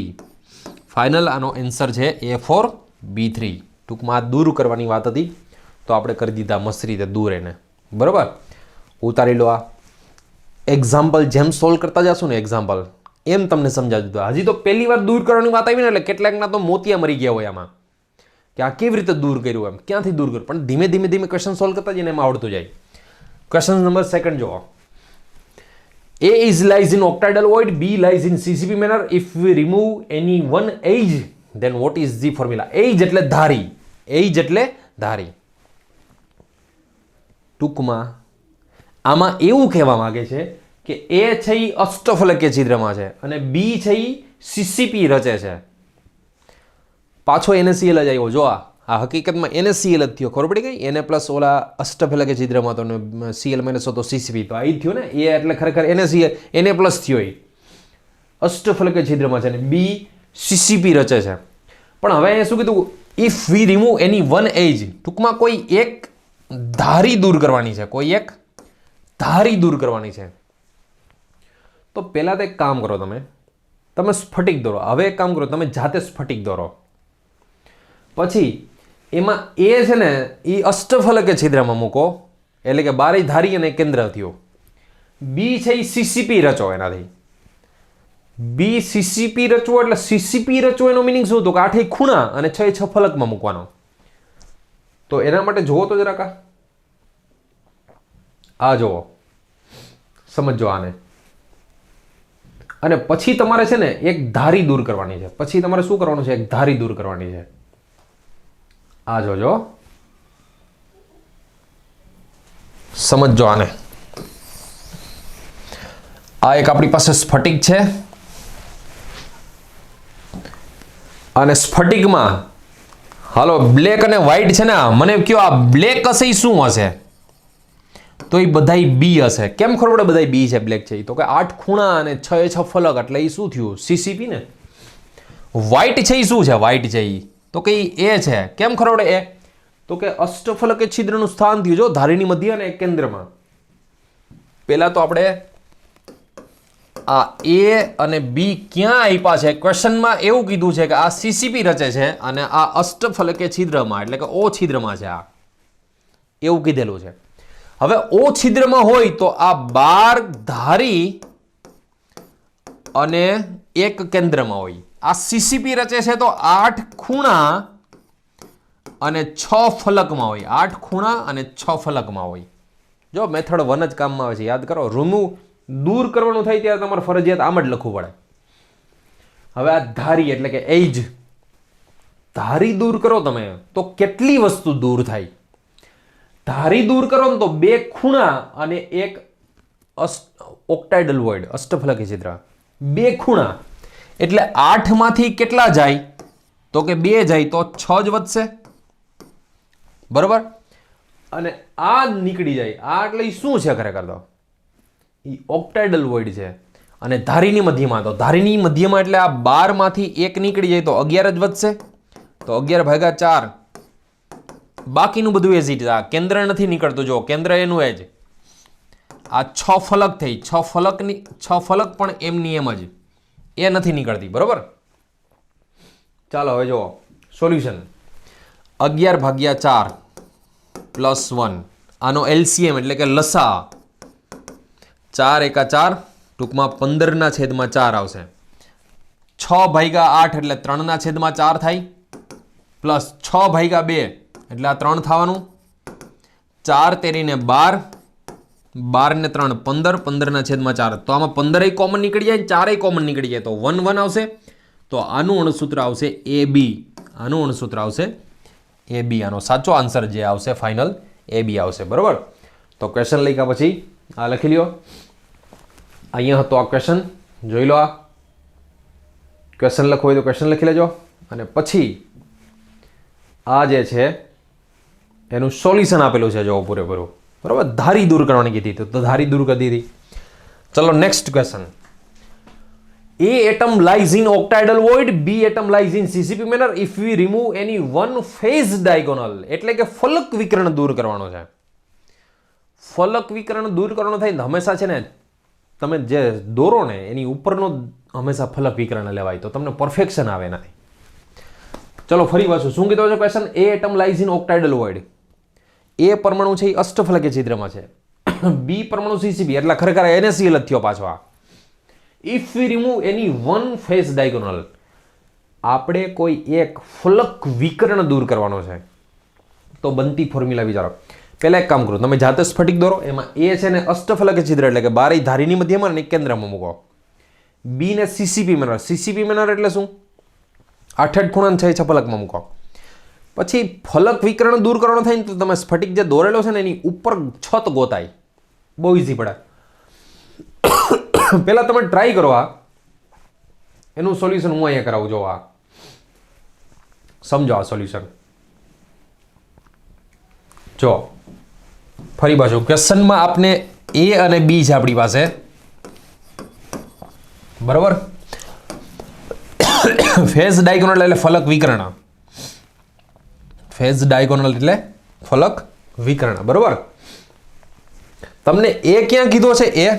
ફાઇનલ આનો આન્સર છે A4B3. ટૂંકમાં દૂર કરવાની વાત હતી તો આપણે કરી દીધા મસ્ત રીતે દૂર એને. બરાબર, ઉતારી લો. આ એક્ઝામ્પલ જેમ સોલ્વ કરતા જશો ને એક્ઝામ્પલ એમ તમને સમજાવી દીધું. હજી તો પહેલી વાર દૂર કરવાની વાત આવી ને એટલે કેટલાકના તો મોતિયા મરી ગયા હોય આમાં કે આ કેવી રીતે દૂર કર્યું, એમ ક્યાંથી દૂર કર્યું. પણ ધીમે ધીમે ધીમે ક્વેશ્ચન સોલ્વ કરતા જઈને એમાં આવડતું જાય. ક્વેશ્ચન નંબર 2 જુઓ. A is lies in octahedral void, B lies in CCP manner. If we remove any one edge, then what is the formula? Edge એટલે ધારી. Edge એટલે ધારી. ટૂંકમાં આમાં એવું કહેવા માંગે છે કે A છે એ અષ્ટફલકીય છિદ્રમાં છે અને B છે એ CCP રચે છે. પાછો NaCl જ આવ્યો. જો આ હકીકતમાં NaCl જ થયો. ખબર પડી ગઈ? Na પ્લસ ઓલા અષ્ટફલકીય છિદ્રમાં તો Cl માઇનસ તો CCP, તો આ જ થયો ને. A એટલે ખરેખર NaCl, Na પ્લસ થયો એ અષ્ટફલકીય છિદ્રમાં છે અને B CCP રચે છે. પણ હવે અહીંયા શું કીધું? If we remove any one edge, ટૂંકમાં કોઈ એક ધારી દૂર કરવાની છે. કોઈ એક ધારી દૂર કરવાની છે. તો પહેલાં તો એક કામ કરો, તમે સ્ફટિક દોરો. હવે એક કામ કરો, તમે જાતે સ્ફટિક દોરો. પછી એમાં એ છે ને એ અષ્ટફલકીય છિદ્રમાં મૂકો, એટલે કે બારે ધારી અને કેન્દ્ર થયો. બી છે એ CCP રચો. એનાથી બી CCP રચવો એટલે CCP રચવો એનો મિનિંગ શું? તો કે 8 ખૂણા અને 6 ફલકમાં મૂકવાનો. તો એના માટે જોવો તો જરાક આ જોવો, સમજો આને. અને પછી તમારે છે ને એક ધારી દૂર કરવાની છે. પછી તમારે શું કરવાનું છે? એક ધારી દૂર કરવાની છે. આ જોજો, સમજો આને. આ એક આપણી પાસે સ્ફટિક છે અને સ્ફટિકમાં હાલો બ્લેક અને વ્હાઈટ છે ને. મને કયો આ બ્લેક હશે એ શું હશે? તો એ બધાય બી હશે. કેમ ખબર પડે બધાય બી છે, બ્લેક છે? તો કે 8 ખૂણા અને 6 ફલક એટલે એ શું થયું? CCP ને. વ્હાઈટ છે એ શું છે? વ્હાઈટ છે એ તો કે એ છે. કેમ ખબર પડે? એ તો કે અષ્ટફલકીય છિદ્રનું સ્થાન થયું જો ધારીની મધ્ય અને કેન્દ્રમાં. પહેલા તો આપણે આ A અને B ક્યાં આપ્યા છે? ક્વેશ્ચનમાં એવું કીધું છે કે આ CCP રચે છે અને આ અષ્ટફલકીય છિદ્રમાં એટલે કે O છિદ્રમાં છે. આ એવું કીધેલું છે. હવે O છિદ્રમાં હોય તો આ 12 ધારી અને એક કેન્દ્રમાં હોય. આ CCP રચે છે તો 8 ખૂણા અને 6 ફલકમાં હોય. 8 ખૂણા અને 6 ફલકમાં હોય. જો મેથડ 1 જ કામમાં આવે છે. યાદ કરો, રિમૂવ દૂર કરવાનું થાય ત્યારે તમારે ફરજિયાત આમ જ લખવું પડે. હવે આ ધારી એટલે કે એજ, ધારી દૂર કરો તમે તો કેટલી વસ્તુ દૂર થાય? ધારી દૂર કરો ને તો 2 ખૂણા અને એક ઓક્ટાઇડલ વોઇડ, અષ્ટફલકીય છિદ્ર. 2 ખૂણા એટલે 8 માંથી કેટલા જાય? તો કે 2 જાય તો 6 જ વધશે. બરોબર. અને આ નીકળી જાય. આ એટલે શું છે ખરેખર? તો એ ઓક્ટાઇડલ વોઇડ છે અને ધારીની મધ્યમાં. તો ધારીની મધ્યમાં એટલે આ 12 માંથી 1 નીકળી જાય તો 11 જ વધશે. તો 11 ભાગ્યા 4 બાકીનું બધું એઝ ઇટ ઇઝ. આ કેન્દ્ર નથી નીકળતું, જો કેન્દ્ર એનું એ જ. આ 6 ફલક થઈ, 6 ફલક પણ એમની એમ જ, એ નથી નીકળતી. બરોબર. ચાલો હવે જુઓ સોલ્યુશન. 11/4 + 1, આનો LCM એટલે કે લસા. 4 × 4 ટૂંકમાં 15/4 આવશે. 6/8 એટલે 3/4 થાય, પ્લસ 6/2 એટલે આ 3 થવાનું. 4 તેરીને 12, 12 ને 3 15, 15/4. તો આમાં 15 કોમન નીકળી જાય, 4 કોમન નીકળી જાય, તો 1 1 આવશે. તો આનું અણુસૂત્ર આવશે AB. આનું અણુસૂત્ર આવશે AB. આનો સાચો આન્સર જે આવશે ફાઇનલ AB આવશે. બરોબર. તો ક્વેશ્ચન લખ્યા પછી આ લખી લ્યો. અહીંયા હતો આ ક્વેશ્ચન, જોઈ લો. આ ક્વેશ્ચન લખવો હોય તો ક્વેશ્ચન લખી લેજો, અને પછી આ જે છે એનું સોલ્યુશન આપેલું છે જો પૂરેપૂરું. બરાબર. ધારી દૂર કરવાની કીધી તો ધારી દૂર કરી દીધી. ચલો next question. A atom lies in octahedral void, B atom lies in CCP manner if we remove any one phase diagonal. એટલે કે ફલક વિકર્ણ દૂર કરવાનો છે. ફલક વિકર્ણ દૂર કરવાનો થાય હંમેશા છે ને, તમે જે દોરો ને એની ઉપરનો હંમેશા ફલક વિકર્ણ લેવાય, તો તમને પરફેક્શન આવે નથી. ચલો ફરી પાછું શું કીધું છે question. A atom lies in octahedral void. A પરમાણુ છે એ અષ્ટફલકીય છિદ્રમાં છે. B પરમાણુ CCP એટલે ખરેખર NaCl થયો પાછો. આ if we remove any one phase diagonal, આપણે કોઈ એક ફલક વિકર્ણ દૂર કરવાનો છે, તો બનતી ફોર્મ્યુલા વિચારો. પહેલા એક કામ કરો, તમે જાતે સ્ફટિક દોરો. એમાં A છે ને અષ્ટફલકીય છિદ્ર એટલે કે 12 ધારીની મધ્યમાં અને કેન્દ્રમાં મૂકો. B ને CCP મેનર. CCP મેનર એટલે શું? 8 ખૂણા 6 ફલકમાં મૂકો. પછી ફલક વિકર્ણ દૂર કરવાનો થાય ને તો તમે સ્ફટિક જે દોરેલો છે ને એની ઉપર છત ગોતાય, બહુ ઇઝી પડે. પહેલા તમે ટ્રાય કરો. આ એનું સોલ્યુશન હું અહીંયા કરાવું. જો આ સમજો આ સોલ્યુશન. જો ફરી પાછું ક્વેશ્ચનમાં આપને A અને B છે આપણી પાસે. બરોબર. ફેઝ ડાયગોનલ એટલે ફલક વિકર્ણ. ફેઝ ડાયગોનલ એટલે ફલક વિકર્ણ. બરોબર. તમને A ક્યાં કીધો છે? A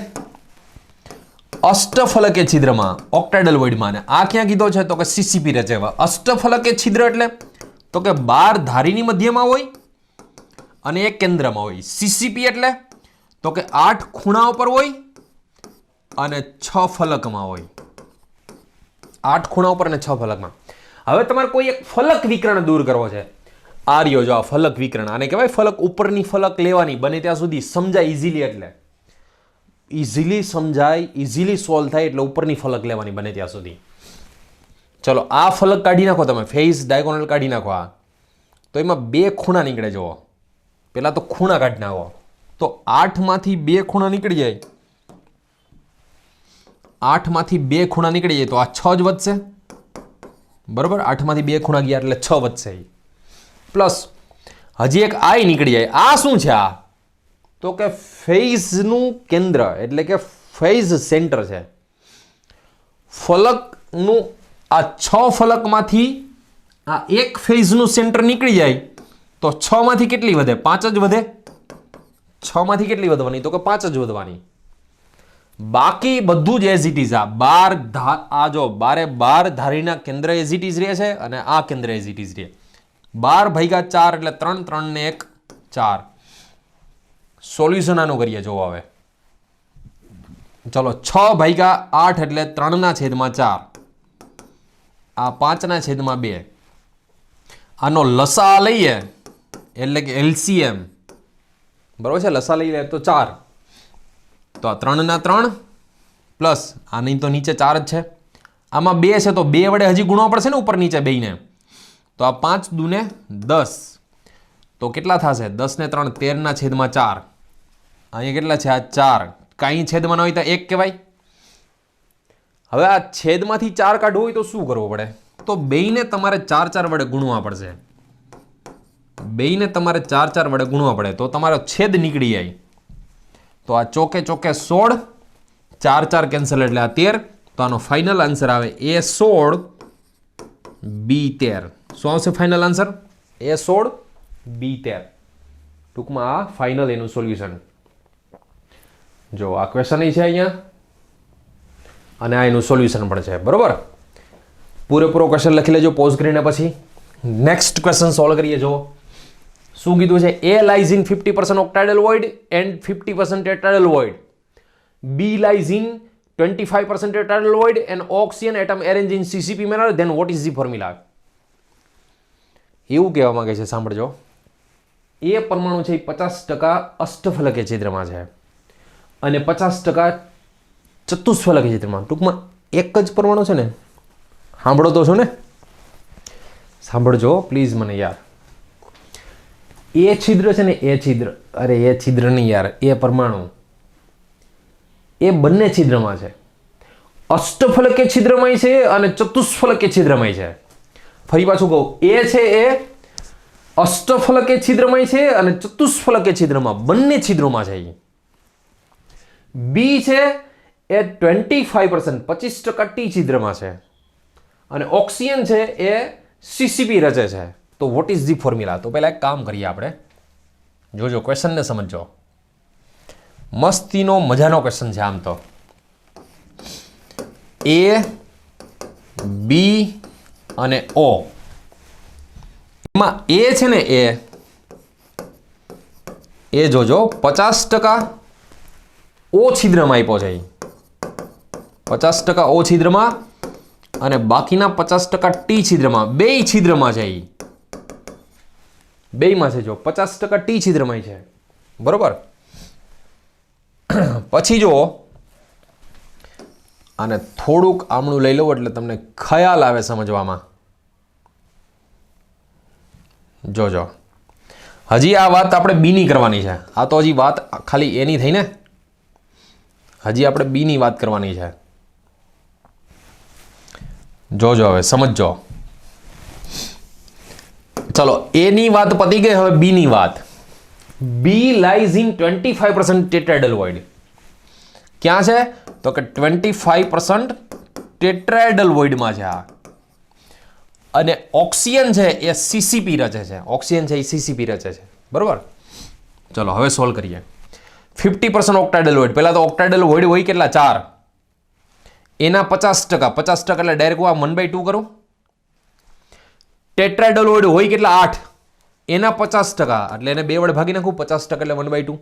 અષ્ટફલકીય છિદ્રમાં, ઓક્ટાહેડ્રલ વોઇડમાં. અને આ ક્યાં કીધો છે? તો કે CCP રચેવા. અષ્ટફલકીય છિદ્ર એટલે તો કે 12 ધારીની મધ્યમાં હોય અને એક કેન્દ્રમાં હોય. CCP એટલે તો કે 8 ખૂણા ઉપર હોય અને 6 ફલકમાં હોય. 8 ખૂણા ઉપર અને 6 ફલકમાં. હવે તમારે કોઈ એક ફલક વિકર્ણ દૂર કરવો છે. આ રહ્યો જો આ ફલક વિકર્ણ. આને કહેવાય ફલક ઉપરની ફલક લેવાની, બને ત્યાં સુધી સમજાય ઇઝીલી. એટલે ઇઝીલી સમજાય, ઇઝીલી સોલ્વ થાય એટલે ઉપરની ફલક લેવાની બને ત્યાં સુધી. ચલો આ ફલક કાઢી નાખો તમે, ફેઝ ડાયગોનલ કાઢી નાખો. આ તો એમાં 2 ખૂણા નીકળે. જુઓ પહેલા તો ખૂણા કાઢી નાખો. તો 8 માંથી 2 ખૂણા નીકળી જાય. 8 માંથી 2 ખૂણા નીકળી જાય તો આ 6 જ વધશે. બરોબર. 8 માંથી 2 ખૂણા ગયા એટલે 6 વધશે. પ્લસ હજી એક I નીકળી જાય. આ શું છે? આ તો કે ફેઝનું કેન્દ્ર એટલે કે ફેઝ સેન્ટર છે. ફલકનું આ 6 ફલકમાંથી આ એક ફેઝનું સેન્ટર નીકળી જાય તો 6 માંથી કેટલી વધે? 5 જ વધે. 6 માંથી કેટલી વધવાની? તો કે 5 જ વધવાની. બાકી બધું જ એઝ ઇટ ઇઝ. આ 12 આ જો 12 ધારીના કેન્દ્ર એઝ ઇટ ઇઝ રહે છે અને આ કેન્દ્ર એઝ ઇટ ઇઝ રહે. 12/4 એટલે 3, 3 ને 1 4. સોલ્યુશન આનું કરીએ. જો હવે ચલો 6/8 એટલે 3/4. આ 5/2. આનો લસા લઈએ એટલે કે LCM. બરોબર છે. લસા લઈ લે તો 4. તો આ 3/3 પ્લસ આની તો નીચે 4 જ છે. આમાં 2 છે તો 2 વડે હજી ગુણવા પડશે ને ઉપર નીચે બેયને. તો આ 5 દુને 10. તો કેટલા થશે? 10 ને 3 13/4. અહીંયા કેટલા છે? આ 4. કાંઈ છેદમાં ન હોય તો 1 કહેવાય. હવે આ છેદમાંથી 4 કાઢવું હોય તો શું કરવું પડે? તો બેયને તમારે 4 વડે ગુણવા પડશે. બેયને તમારે 4 વડે ગુણવા પડે તો તમારો છેદ નીકળી જાય. તો આ ચોકે ચોકે 16, 4 કેન્સલ એટલે આ 13. તો આનો ફાઇનલ આન્સર આવે A16 B13. શું આવશે ફાઇનલ આન્સર? A16 B13 ટૂંકમાં આ ફાઇનલ એનું સોલ્યુશન. જો આ ક્વેશ્ચન છે અહીંયા અને આ એનું સોલ્યુશન પણ છે. બરોબર, પૂરેપૂરો ક્વેશ્ચન લખી લેજો પોઝ કરીને. પછી નેક્સ્ટ ક્વેશ્ચન સોલ્વ કરીએ. જો શું કીધું છે? A lies in 50% octahedral void and 50% tetrahedral void. B lies in 25% tetrahedral void and oxygen atom arranged in CCP manner. Then what is the formula? એવું કહેવા માંગે છે, સાંભળજો. એ પરમાણુ છે એ 50% અષ્ટફલકીય છિદ્રમાં છે અને 50% ચતુષ્ફલકીય છિદ્રમાં. ટૂંકમાં એક જ પરમાણુ છે ને. સાંભળો તો છો ને? સાંભળજો પ્લીઝ મને યાર. એ છિદ્ર છે ને, એ છિદ્ર, અરે એ છિદ્ર નહીં યાર, એ પરમાણુ એ બંને છિદ્રમાં છે. અષ્ટફલકીય છિદ્રમય છે અને ચતુષ્ફલકીય છિદ્રમય છે. ફરી પાછું કહું, એ છે એ અષ્ટફલકીય છિદ્રમય છે અને ચતુષ્ફલકીય છિદ્રમાં બંને છિદ્રોમાં છે. બી છે એ 25% 25% ટી છિદ્રમાં છે અને ઓક્સિજન છે એ સીસીપી રચે છે. તો વોટ ઇઝ ધી ફોર્મ્યુલા? તો પહેલા એક કામ કરીએ આપણે. જોજો ક્વેશ્ચનને સમજો. મસ્તીનો મજાનો ક્વેશ્ચન છે આમ તો. એ, બી અને ઓ. એમાં એ છે ને, એ જોજો 50% ઓ છિદ્રમાં આપ્યો છે. 50% ઓ છિદ્રમાં અને બાકીના 50% ટી છિદ્રમાં. બે છિદ્રમાં છે. બેમાં છે. જો 50% ટી છિદ્રમાં છે. બરોબર. પછી જો અને થોડુંક આમણું લઈ લઉં એટલે તમને ખ્યાલ આવે સમજવામાં. જોજો, હજી આ વાત આપણે બીની કરવાની છે. આ તો હજી વાત ખાલી એની થઈ ને, હજી આપણે બીની વાત કરવાની છે. જોજો હવે સમજો. ચલો, એની વાત પતી ગઈ. હવે બીની વાત. બી લાઇઝ ઇન 25% ટેટ્રાહેડ્રલ વોઇડ. ક્યાં છે? તો કે 25% ટેટ્રાહેડ્રલ વોઇડમાં છે આ. અને ઓક્સિજન છે એ સીસીપી રચે છે. ઓક્સિજન છે એ સીસીપી રચે છે. બરોબર. ચલો હવે સોલ્વ કરીએ. 50% ઓક્ટાહેડ્રલ વોઇડ. પહેલા તો ઓક્ટાહેડ્રલ વોઇડ હોય કેટલા? 4. એના 50%. 50% એટલે ડાયરેક્ટ હું આ 1/2 કરું. ટેટ્રાહેડ્રલ વોઇડ હોય કેટલા? 8. એના 50% એટલે એને 2 વડે ભાગી નાખું. 50% એટલે 1/2.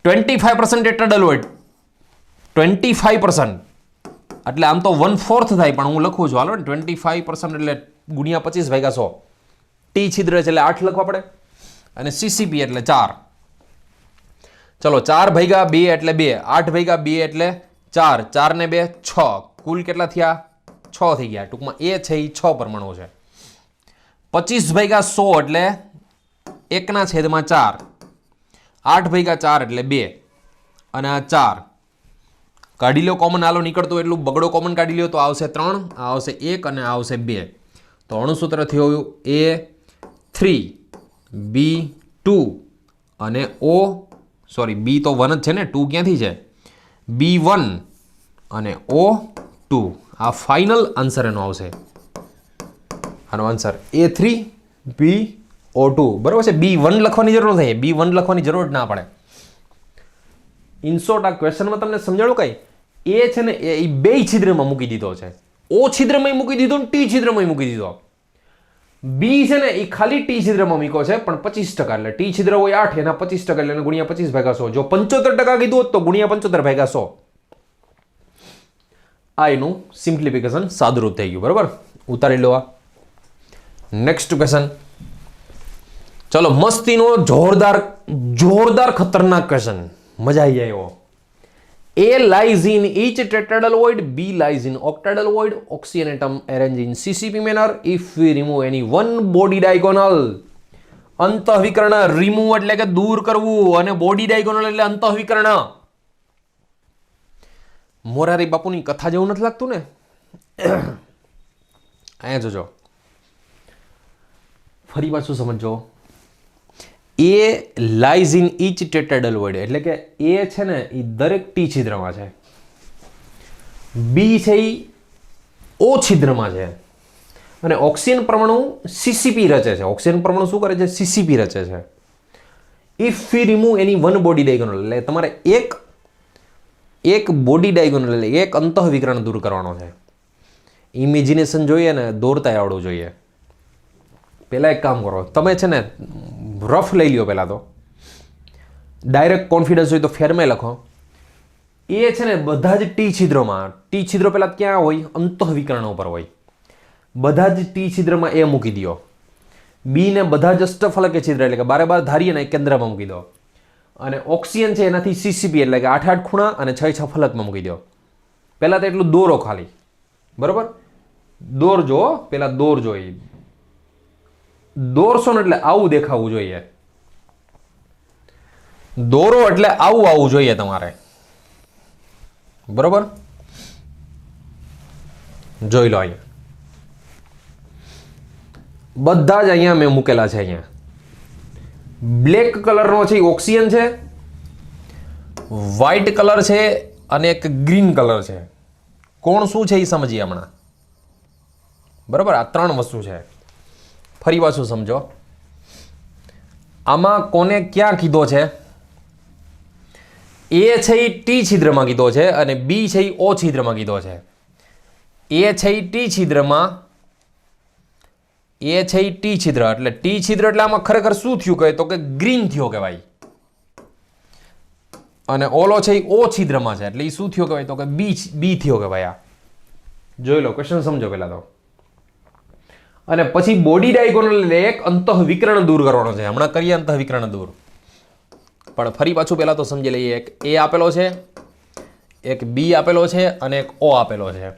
25% ટેટ્રાહેડ્રલ વોઇડ 25% એટલે આમ તો 1/4 થાય, પણ હું લખું છું હાલો ને. 25% એટલે ગુણ્યા 25/100. ટી છિદ્ર છે એટલે 8 લખવા પડે અને સીસીપી એટલે 4. ચલો 4/2 એટલે 2, 8/2 એટલે 4, 4 ને 2 6. કુલ કેટલા થયા? 6 થઈ ગયા. ટૂંકમાં એ છે એ 6 પરમાણુ છે. 25/100 એટલે 1/4. 8/4 એટલે 2 અને આ 4 કાઢી લો કોમન. આલો નીકળતું એટલું બગડો કોમન કાઢી લો તો આવશે 3, આ આવશે 1 અને આ આવશે 2. તો અણુસૂત્ર થયું A3 B2 અને O સોરી B તો 1 જ છે ને, 2 ક્યાંથી છે? B1 અને O2. આ ફાઇનલ આન્સર એનો આવશે. આનો આન્સર A3 BO2. બરાબર છે. B1 લખવાની જરૂર નથી. B1 લખવાની જરૂર ના પડે. ઇન શોર્ટ આ ક્વેશ્ચનમાં તમને સમજાણું કઈ? એ છે ને એ બે છિદ્રમાં મૂકી દીધો છે. ઓ છિદ્રમાં મૂકી દીધો ને ટી છિદ્રમાં મૂકી દીધો. બી છે ને એ ખાલી ટી છિદ્રમાં મૂક્યો છે પણ 25%. એટલે ટી છિદ્ર હોય 8, એના 25% એટલે ગુણ્યા 25/100. જો 75% કીધું હોત તો ગુણ્યા 75/100. આ એનું સિમ્પ્લિફિકેશન સાદુરૂપ થઈ ગયું. બરાબર, ઉતારી લો આ. Next question. ચલો, મસ્તીનો જોરદાર ખતરનાક ક્વેશ્ચન. મજા આવી જાય એવો. A lies in each tetrahedral void, B lies in octahedral void, oxygen atom arranged in CCP manner. If we remove any one body diagonal, અંતઃવિકર્ણ રિમૂવ એટલે કે દૂર કરવું અને બોડી ડાયગોનલ એટલે અંતઃવિકર્ણ. મોરારી બાપુની કથા જેવું નથી લાગતું ને? અહીંયા જોજો, ફરી પાછું સમજો. A lies in each tetrahedral void એટલે કે એ છે ને એ દરેક ટી છિદ્રમાં છે. બી છે એ ઓ છિદ્રમાં છે અને ઓક્સિજન પરમાણુ સીસીપી રચે છે. ઓક્સિજન પરમાણુ શું કરે છે? સીસીપી રચે છે. If we remove any one body diagonal, એટલે તમારે એક બોડી ડાયગોનલ એટલે એક અંતઃવિકરણ દૂર કરવાનો છે. ઇમેજિનેશન જોઈએ ને દોરતા આવડવું જોઈએ. પહેલાં એક કામ કરો, તમે છે ને રફ લઈ લ્યો. પહેલાં તો ડાયરેક્ટ કોન્ફિડન્સ હોય તો ફેરમે લખો. એ છે ને બધા જ ટી છિદ્રોમાં, ટી છિદ્રો પહેલાં ક્યાં હોય? અંતઃવિકરણ ઉપર હોય. બધા જ ટી છિદ્રમાં એ મૂકી દો. બી ને બધા જ અષ્ટફલકે છિદ્ર એટલે કે બારે બાર ધારી અને કેન્દ્રમાં મૂકી દો. અને ઓક્સિજન છે એનાથી સીસીપી એટલે કે 8 ખૂણા અને 6 ફલકમાં મૂકી દો. પહેલાં તો એટલું દોરો ખાલી, બરોબર? દોરજો, પહેલાં દોરજો. એ દોરશો ને એટલે આવું દેખાવું જોઈએ. દોરો એટલે આવું જોઈએ તમારે, બરોબર? જોઈ લો અહીંયા બધા જ અહીંયા મેં મૂકેલા છે. અહીંયા બ્લેક કલરનો છે ઓક્સિજન છે, વ્હાઈટ કલર છે અને એક ગ્રીન કલર છે. કોણ શું છે એ સમજીએ હમણાં, બરોબર? આ 3 વસ્તુ છે. ફરી પાછું સમજો. આમાં કોને ક્યાં કીધો છે? એ છે એ ટી છિદ્રમાં કીધો છે અને બી છે એ ઓ છિદ્રમાં કીધો છે. એ છે એ ટી છિદ્રમાં, એ છે એ ટી છિદ્ર એટલે ટી છિદ્ર એટલે આમાં ખરેખર શું થયું કહે તો કે ગ્રીન થયો કહેવાય. અને ઓલો છે એ ઓ છિદ્રમાં છે એટલે એ શું થયો કહેવાય તો કે બી થયો કહેવાય. આ જોઈ લો, ક્વેશ્ચન સમજો પહેલા તો. અને પછી બોડી ડાયગોનલ એક અંતઃવિકરણ દૂર કરવાનો છે. હમણાં કરીએ અંતઃવિકરણ દૂર, પણ ફરી પાછું પહેલા તો સમજી લઈએ. એક એ આપેલો છે, એક બી આપેલો છે અને એક ઓ આપેલો છે.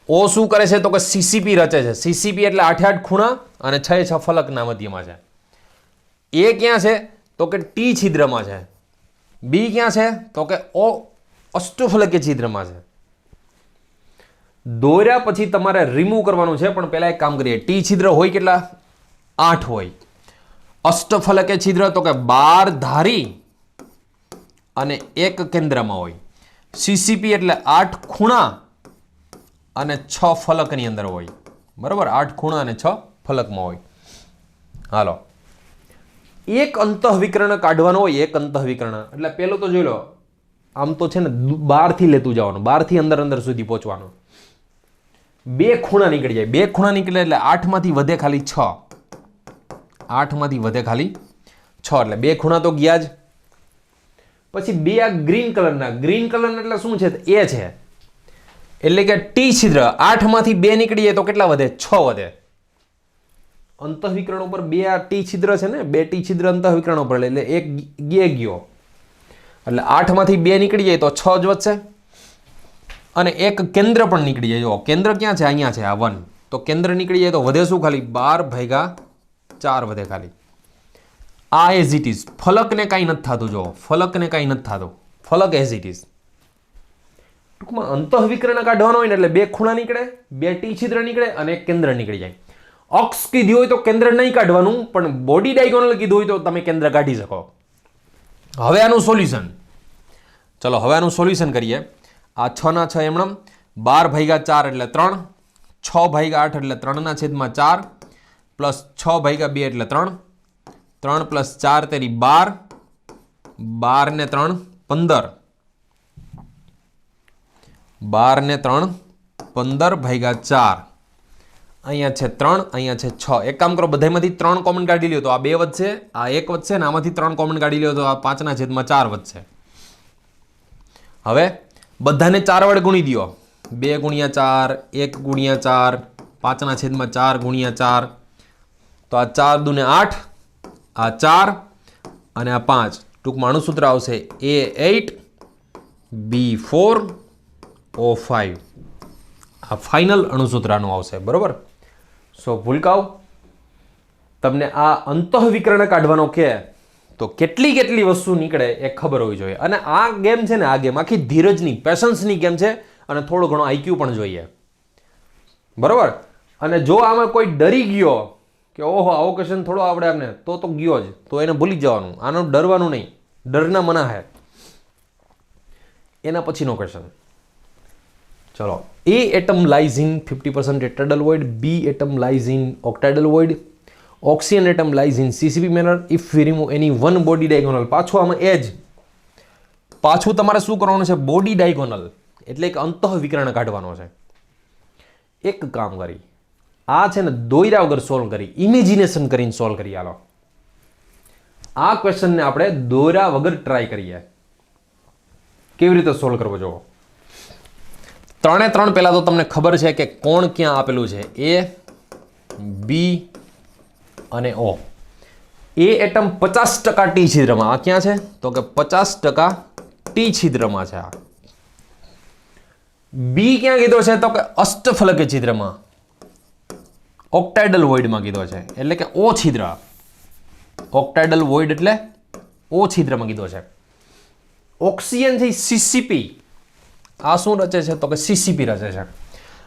ઓ શું કરે છે તો કે સીસીપી રચે છે. સીસીપી એટલે 8 ખૂણા અને 6 ફલકના મધ્યમાં છે. એ ક્યાં છે તો કે ટી છિદ્રમાં છે. બી ક્યાં છે તો કે ઓ અષ્ટફલકીય છિદ્રમાં છે. દોર્યા પછી તમારે રિમૂવ કરવાનું છે, પણ પહેલા એક કામ કરીએ. ટી છિદ્ર હોય કેટલા? 8 હોય. અષ્ટફલકીય છિદ્ર તો કે 12 ધારી અને એક કેન્દ્રમાં હોય. સીસીપી એટલે 8 ખૂણા અને 6 ફલકની અંદર હોય, બરાબર? 8 ખૂણા અને 6 ફલકમાં હોય. હાલો, એક અંતઃવિકરણ કાઢવાનો હોય. એક અંતઃવિકરણ એટલે પેલું તો જોઈ લો, આમ તો છે ને 12 થી લેતું જવાનું, 12 થી અંદર સુધી પહોંચવાનું. 2 ખૂણા નીકળી જાય. 2 ખૂણા નીકળે એટલે 8 માંથી વધે ખાલી 6. 8 માંથી વધે ખાલી 6 એટલે 2 ખૂણા તો ગયા જ. પછી 2 આ ગ્રીન કલરના, ગ્રીન કલર એટલે શું છે? એ છે એટલે કે ટી છિદ્ર. 8 માંથી 2 નીકળી જાય તો કેટલા વધે? 6 વધે. અંતઃવિકરણ ઉપર 2 આ ટી છિદ્ર છે ને, 2 ટી છિદ્ર અંતઃવિકરણ ઉપર એટલે એક ગયો એટલે 8 માંથી 2 નીકળી જાય તો 6 જ વધશે. અને એક કેન્દ્ર પણ નીકળી જાય. જો કેન્દ્ર ક્યાં છે? અહીંયા છે, આ 1. તો કેન્દ્ર નીકળી જાય તો વધે શું? ખાલી 12/4 વધે ખાલી. આ એઝ ઇટ ઇઝ. ફલકને કાંઈ નથી થતું. જો ફલકને કાંઈ નથી થતું, ફલક એઝ ઇટ ઇઝ. ટૂંકમાં અંતઃવિકરણ કાઢવાનો હોય ને એટલે 2 ખૂણા નીકળે, 2 ટી છિદ્ર નીકળે અને એક કેન્દ્ર નીકળી જાય. અક્ષ કીધી હોય તો કેન્દ્ર નહીં કાઢવાનું, પણ બોડી ડાયગોનલ કીધું હોય તો તમે કેન્દ્ર કાઢી શકો. હવે આનું સોલ્યુશન, ચલો હવે આનું સોલ્યુશન કરીએ. આ 6 ના 6 એમણમ, 12/4 એટલે 3, 6/8 એટલે 3/4 પ્લસ 6/2 એટલે 3, 3 + 4 તેરી 12, 12 ને 3 15, 12 ને 3 15/4. અહીંયા છે 3, અહીંયા છે 6. એક કામ કરો, બધામાંથી 3 કોમન કાઢી લ્યો તો આ 2 વધશે, આ 1 વધશે ને આમાંથી 3 કોમન કાઢી લ્યો તો આ 5/4 વધશે. હવે બધાને 4 વડે ગુણી દો. 2 × 4, 1 × 4, 5/4 × 4. તો આ 4 દુને 8, આ 4 અને આ 5. ટૂંકમાં અણુસૂત્ર આવશે A8 B4 O5. આ ફાઇનલ અણુસૂત્રનું આવશે, બરોબર? સો ભૂલકાઓ, તમને આ અંતઃવિકરણ કાઢવાનો કે તો કેટલી વસ્તુ નીકળે એ ખબર હોવી જોઈએ. અને આ ગેમ છે ને, આ ગેમ આખી ધીરજની, પેશન્સની ગેમ છે અને થોડો ઘણો આઈક્યુ પણ જોઈએ, બરોબર? અને જો આમાં કોઈ ડરી ગયો કે ઓહો આવો ક્વેશ્ચન થોડો આવડે આપણે તો ગયો જ, તો એને ભૂલી જવાનું. આનું ડરવાનું નહીં, ડરના મના હે. એના પછીનો ક્વેશ્ચન ચલો, A atom lies in 50% tetrahedral void, B atom lies in octahedral void, oxygen atom lies in CCP manner if we remove any one body diagonal. પાછું આમાં એ જ પાછું તમારે શું કરવાનું છે? બોડી ડાયગોનલ એટલે કે અંતઃવિકર્ણ કાઢવાનો છે. એક કામ કરી, આ છે ને દોયરા વગર સોલ્વ કરી, ઇમેજિનેશન કરીને સોલ્વ કરી. હાલો, આ ક્વેશ્ચનને આપણે દોયરા વગર ટ્રાય કરીએ કેવી રીતે સોલ્વ કરવો. જોવો, 3 પહેલા તો તમને ખબર છે કે કોણ ક્યાં આપેલું છે, એ, બી અને ઓ. એ એટમ 50% ટી છિદ્રમાં, આ ક્યાં છે તો કે 50% ટી છિદ્રમાં છે. બી ક્યાં કીધો છે તો કે અષ્ટફલકી છિદ્રમાં, ઓક્ટાઇડલ વોઇડમાં કીધો છે, એટલે કે ઓ છિદ્ર. ઓક્ટાઇડલ વોઇડ એટલે ઓ છિદ્રમાં કીધો છે. ઓક્સિજન છે સીસીપી, આ શું રચે છે તો કે સીસીપી રચે છે.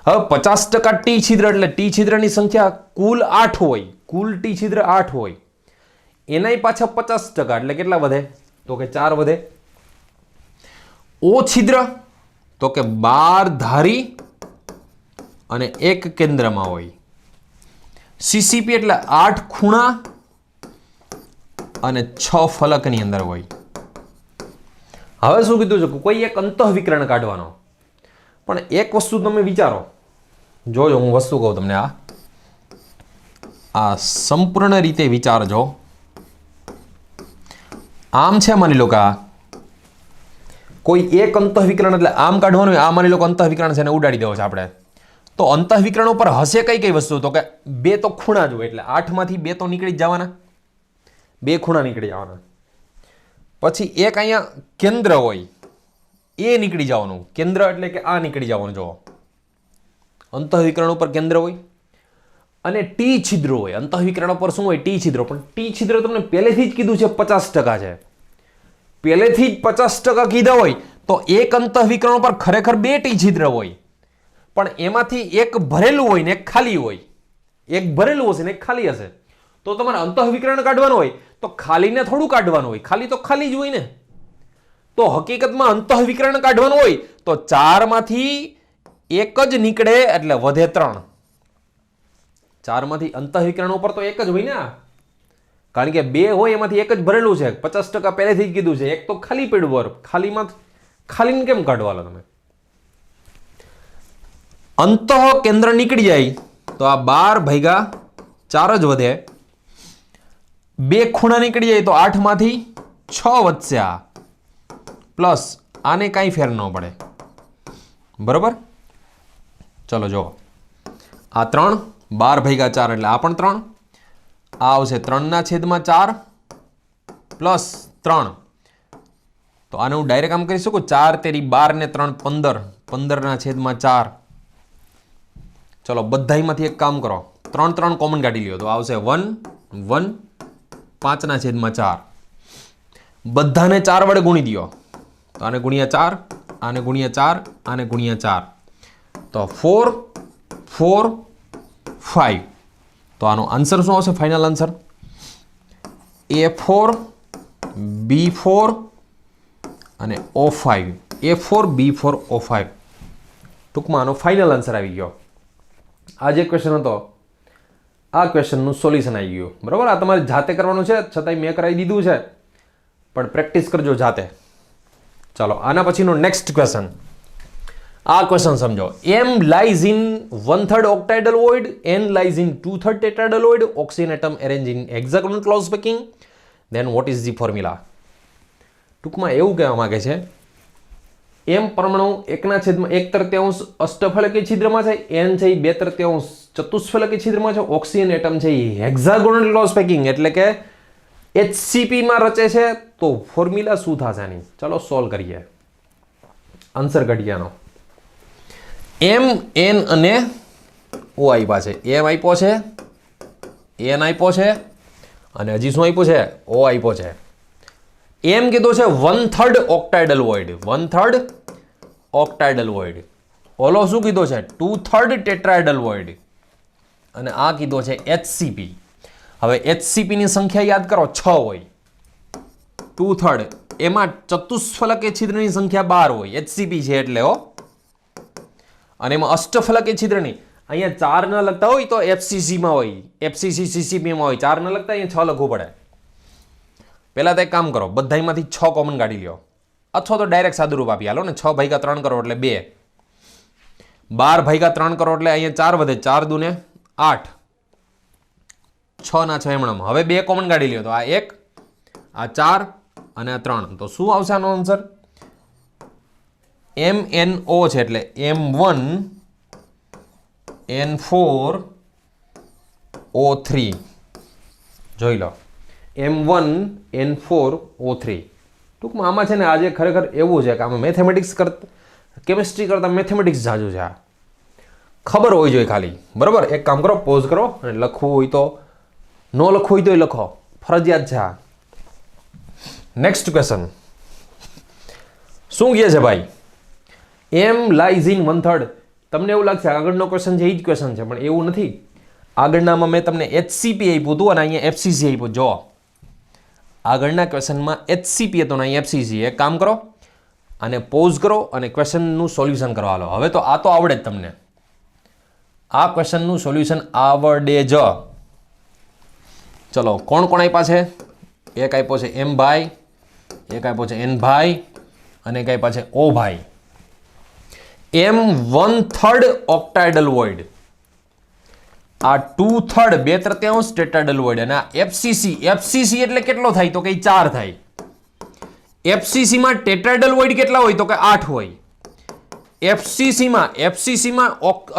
હવે 50% ટી છિદ્ર એટલે ટી છિદ્રની સંખ્યા કુલ 8 હોય, કુલ ટી છિદ્ર 8 હોય, એનાય પાછા 50% એટલે કેટલા વધે તો કે 4 વધે. ઓ છિદ્ર તો કે 12 ધારી અને એક કેન્દ્રમાં હોય. સીસીપી એટલે 8 ખૂણા અને 6 ફલકની અંદર હોય. હવે શું કીધું છે? કોઈ એક અંતઃવિકર્ણ કાઢવાનો. પણ એક વસ્તુ તમે વિચારો, જોજો હું વસ્તુ કહું તમને, આ સંપૂર્ણ રીતે વિચારજો. આમ છે, માની લો કે આ કોઈ એક અંતઃવિકર્ણ એટલે આમ કાઢવાનું હોય. આ માની લો કે અંતઃવિકર્ણ છે એને ઉડાડી દેવો છે આપણે, તો અંતઃવિકર્ણ ઉપર હશે કઈ વસ્તુ તો કે 2 તો ખૂણા જ હોય, એટલે 8 માંથી 2 તો નીકળી જ જવાના, 2 ખૂણા નીકળી જવાના. પછી એક અહીંયા કેન્દ્ર હોય, એ નીકળી જવાનું. કેન્દ્ર એટલે કે આ નીકળી જવાનું. જો અંતઃવિકર્ણ ઉપર કેન્દ્ર હોય અને ટી છિદ્રો હોય. અંતઃવિકર્ણ પર શું હોય? ટી છિદ્રો. પણ ટી છિદ્ર તમને પહેલેથી જ કીધું છે 50% છે, પહેલેથી જ 50% કીધા હોય તો એક અંતઃવિકર્ણ પર ખરેખર 2 ટી છિદ્ર હોય, પણ એમાંથી એક ભરેલું હોય ને એક ખાલી હોય. એક ભરેલું હશે ને એક ખાલી હશે. તો તમારે અંતઃવિકર્ણ કાઢવાનું હોય તો ખાલીને થોડું કાઢવાનું હોય, ખાલી તો ખાલી જ હોય ને. તો હકીકતમાં અંતઃવિકર્ણ કાઢવાનું હોય તો 4 માંથી એક જ નીકળે એટલે વધે 3. 4 માંથી અંતઃવિકર્ણ ઉપર તો એક જ હોય ને, કારણ કે 2 હોય એમાંથી એક જ ભરેલું છે. 50% પહેલેથી જ કીધું છે. એક તો ખાલી પડવું, ખાલીમાં ખાલીને કેમ કાઢવાલો તમે? અંતઃ કેન્દ્ર નીકળી જાય તો આ 12 ભાગ્યા 4 જ વધે. 2 ખૂણા નીકળી જાય તો 8 માંથી 6 વધશે. આ પ્લસ આને કાંઈ ફેર ન પડે, બરોબર? ચલો જો, આ 3, 12 ભાગ્યા 4 એટલે આ પણ 3, આ આવશે 3/4 પ્લસ 3. તો આને હું ડાયરેક્ટ આમ કરી શકું, 4 તેરી 12 ને 3 15, 15/4. ચલો બધામાંથી એક કામ કરો, 3 કોમન કાઢી લ્યો તો આવશે 1 1 5/4. બધાને 4 વડે ગુણી દો તો આને ગુણ્યા 4, આને ગુણ્યા 4, આને ગુણ્યા 4, તો 4 4 5. તો આનો આન્સર શું આવશે? ફાઇનલ આન્સર A4 B4 અને O5. A4 B4 O5. ટૂંકમાં આનો ફાઇનલ આન્સર આવી ગયો. આ જે ક્વેશ્ચન હતો આ ક્વેશ્ચનનું સોલ્યુશન આવી ગયું, બરાબર? આ તમારે જાતે કરવાનું છે, છતાંય મેં કરાવી દીધું છે, પણ પ્રેક્ટિસ કરજો જાતે. ચાલો આના પછીનો નેક્સ્ટ ક્વેશ્ચન. આ ક્વેશ્ચન સમજો. M lies in 1/3 octahedral void, N lies in 2/3 tetrahedral void, oxygen atom arranged in hexagonal close packing, then what is the formula? ટૂંકમાં એવું કહેવા માંગે છે, M પરમાણુ 1/1 અષ્ટફલકી છિદ્રમાં છે, N છે 2/3 ચતુષ્ફલકી છિદ્રમાં છે, ઓક્સિજન એટમ છે હેક્સાગોનલ ક્લોઝ પેકિંગ એટલે કે HCP માં રચે છે. તો ફોર્મ્યુલા શું થશે આની? ચલો સોલ્વ કરીએ, આન્સર કાઢીએ આનો. M N અને O આપ્યા છે. M આપ્યો છે, N આપ્યો છે અને હજી શું આપ્યું છે? O આપ્યો છે. M કીધું છે 1/3 octahedral void, 1/3 octahedral void. ઓલો શું કીધો છે? 2/3 tetrahedral void. અને આ કીધો છે HCP. હવે HCP ની સંખ્યા યાદ કરો, 6 હોય. 2/3 એમાં ચતુષ્ફલકે છિદ્રની સંખ્યા 12 હોય. HCP છે એટલે હો. અને એમાં અષ્ટફલકીય છિદ્ર નહીં, અહીંયા 4 ન લખતા હોય તો એફસીસીમાં હોય, એફસીસી સીસીપીમાં હોય, 4 ન લખતા અહીંયા 6 લખવું પડે. પહેલાં તો એક કામ કરો, બધામાંથી 6 કોમન કાઢી લ્યો, અથવા તો ડાયરેક્ટ સાદુરૂપ આપી હાલો ને. 6 ભાગ્યા 3 કરો એટલે 2, 12 ભાગ્યા 3 કરો એટલે અહીંયા 4 વધે, 4 દુને 8, 6 ના 6 એમણામ. હવે 2 કોમન કાઢી લ્યો તો આ 1, આ 4 અને આ 3. તો શું આવશે આનો આન્સર? MnO છે એટલે M1 N4 O3. જોઈ લો, M1 N4 O3. ટૂંકમાં આમાં છે ને આજે ખરેખર એવું છે કે આમાં મેથેમેટિક્સ કેમિસ્ટ્રી કરતાં મેથેમેટિક્સ જાજુ છે. ખબર હોવી જોઈએ ખાલી, બરાબર? એક કામ કરો, પોઝ કરો અને લખવું હોય તો, ન લખવું હોય તો લખો, ફરજિયાત છે આ. નેક્સ્ટ ક્વેશ્ચન શું કહે છે ભાઈ? M lies in 1/3. તમને એવું લાગશે આગળનો ક્વેશ્ચન છે એ જ ક્વેશ્ચન છે, પણ એવું નથી. આગળનામાં મેં તમને HCP આપ્યું હતું અને અહીંયા FCC આપ્યું. જો આગળના ક્વેશ્ચનમાં HCP હતો ને અહીંયા FCC. એક કામ કરો, અને પોઝ કરો અને ક્વેશ્ચનનું સોલ્યુશન કરવા હાલો. હવે તો આ તો આવડે જ તમને, આ ક્વેશ્ચનનું સોલ્યુશન આવડે જ. ચલો, કોણ કોણ આપ્યા છે? એક આપ્યો છે M ભાઈ, એક આપ્યો છે N ભાઈ અને એક આપ્યા છે O ભાઈ. M 1/3 ઓક્ટાઇડલ વોઇડ, આ 2/3 2/3 ટેટ્રાઇડલ વોઇડ, અને આ FCC એટલે કેટલો થાય તો કે 4 થાય. FCC માં ટેટ્રાઇડલ વોઇડ કેટલા હોય તો કે 8 હોય. FCC માં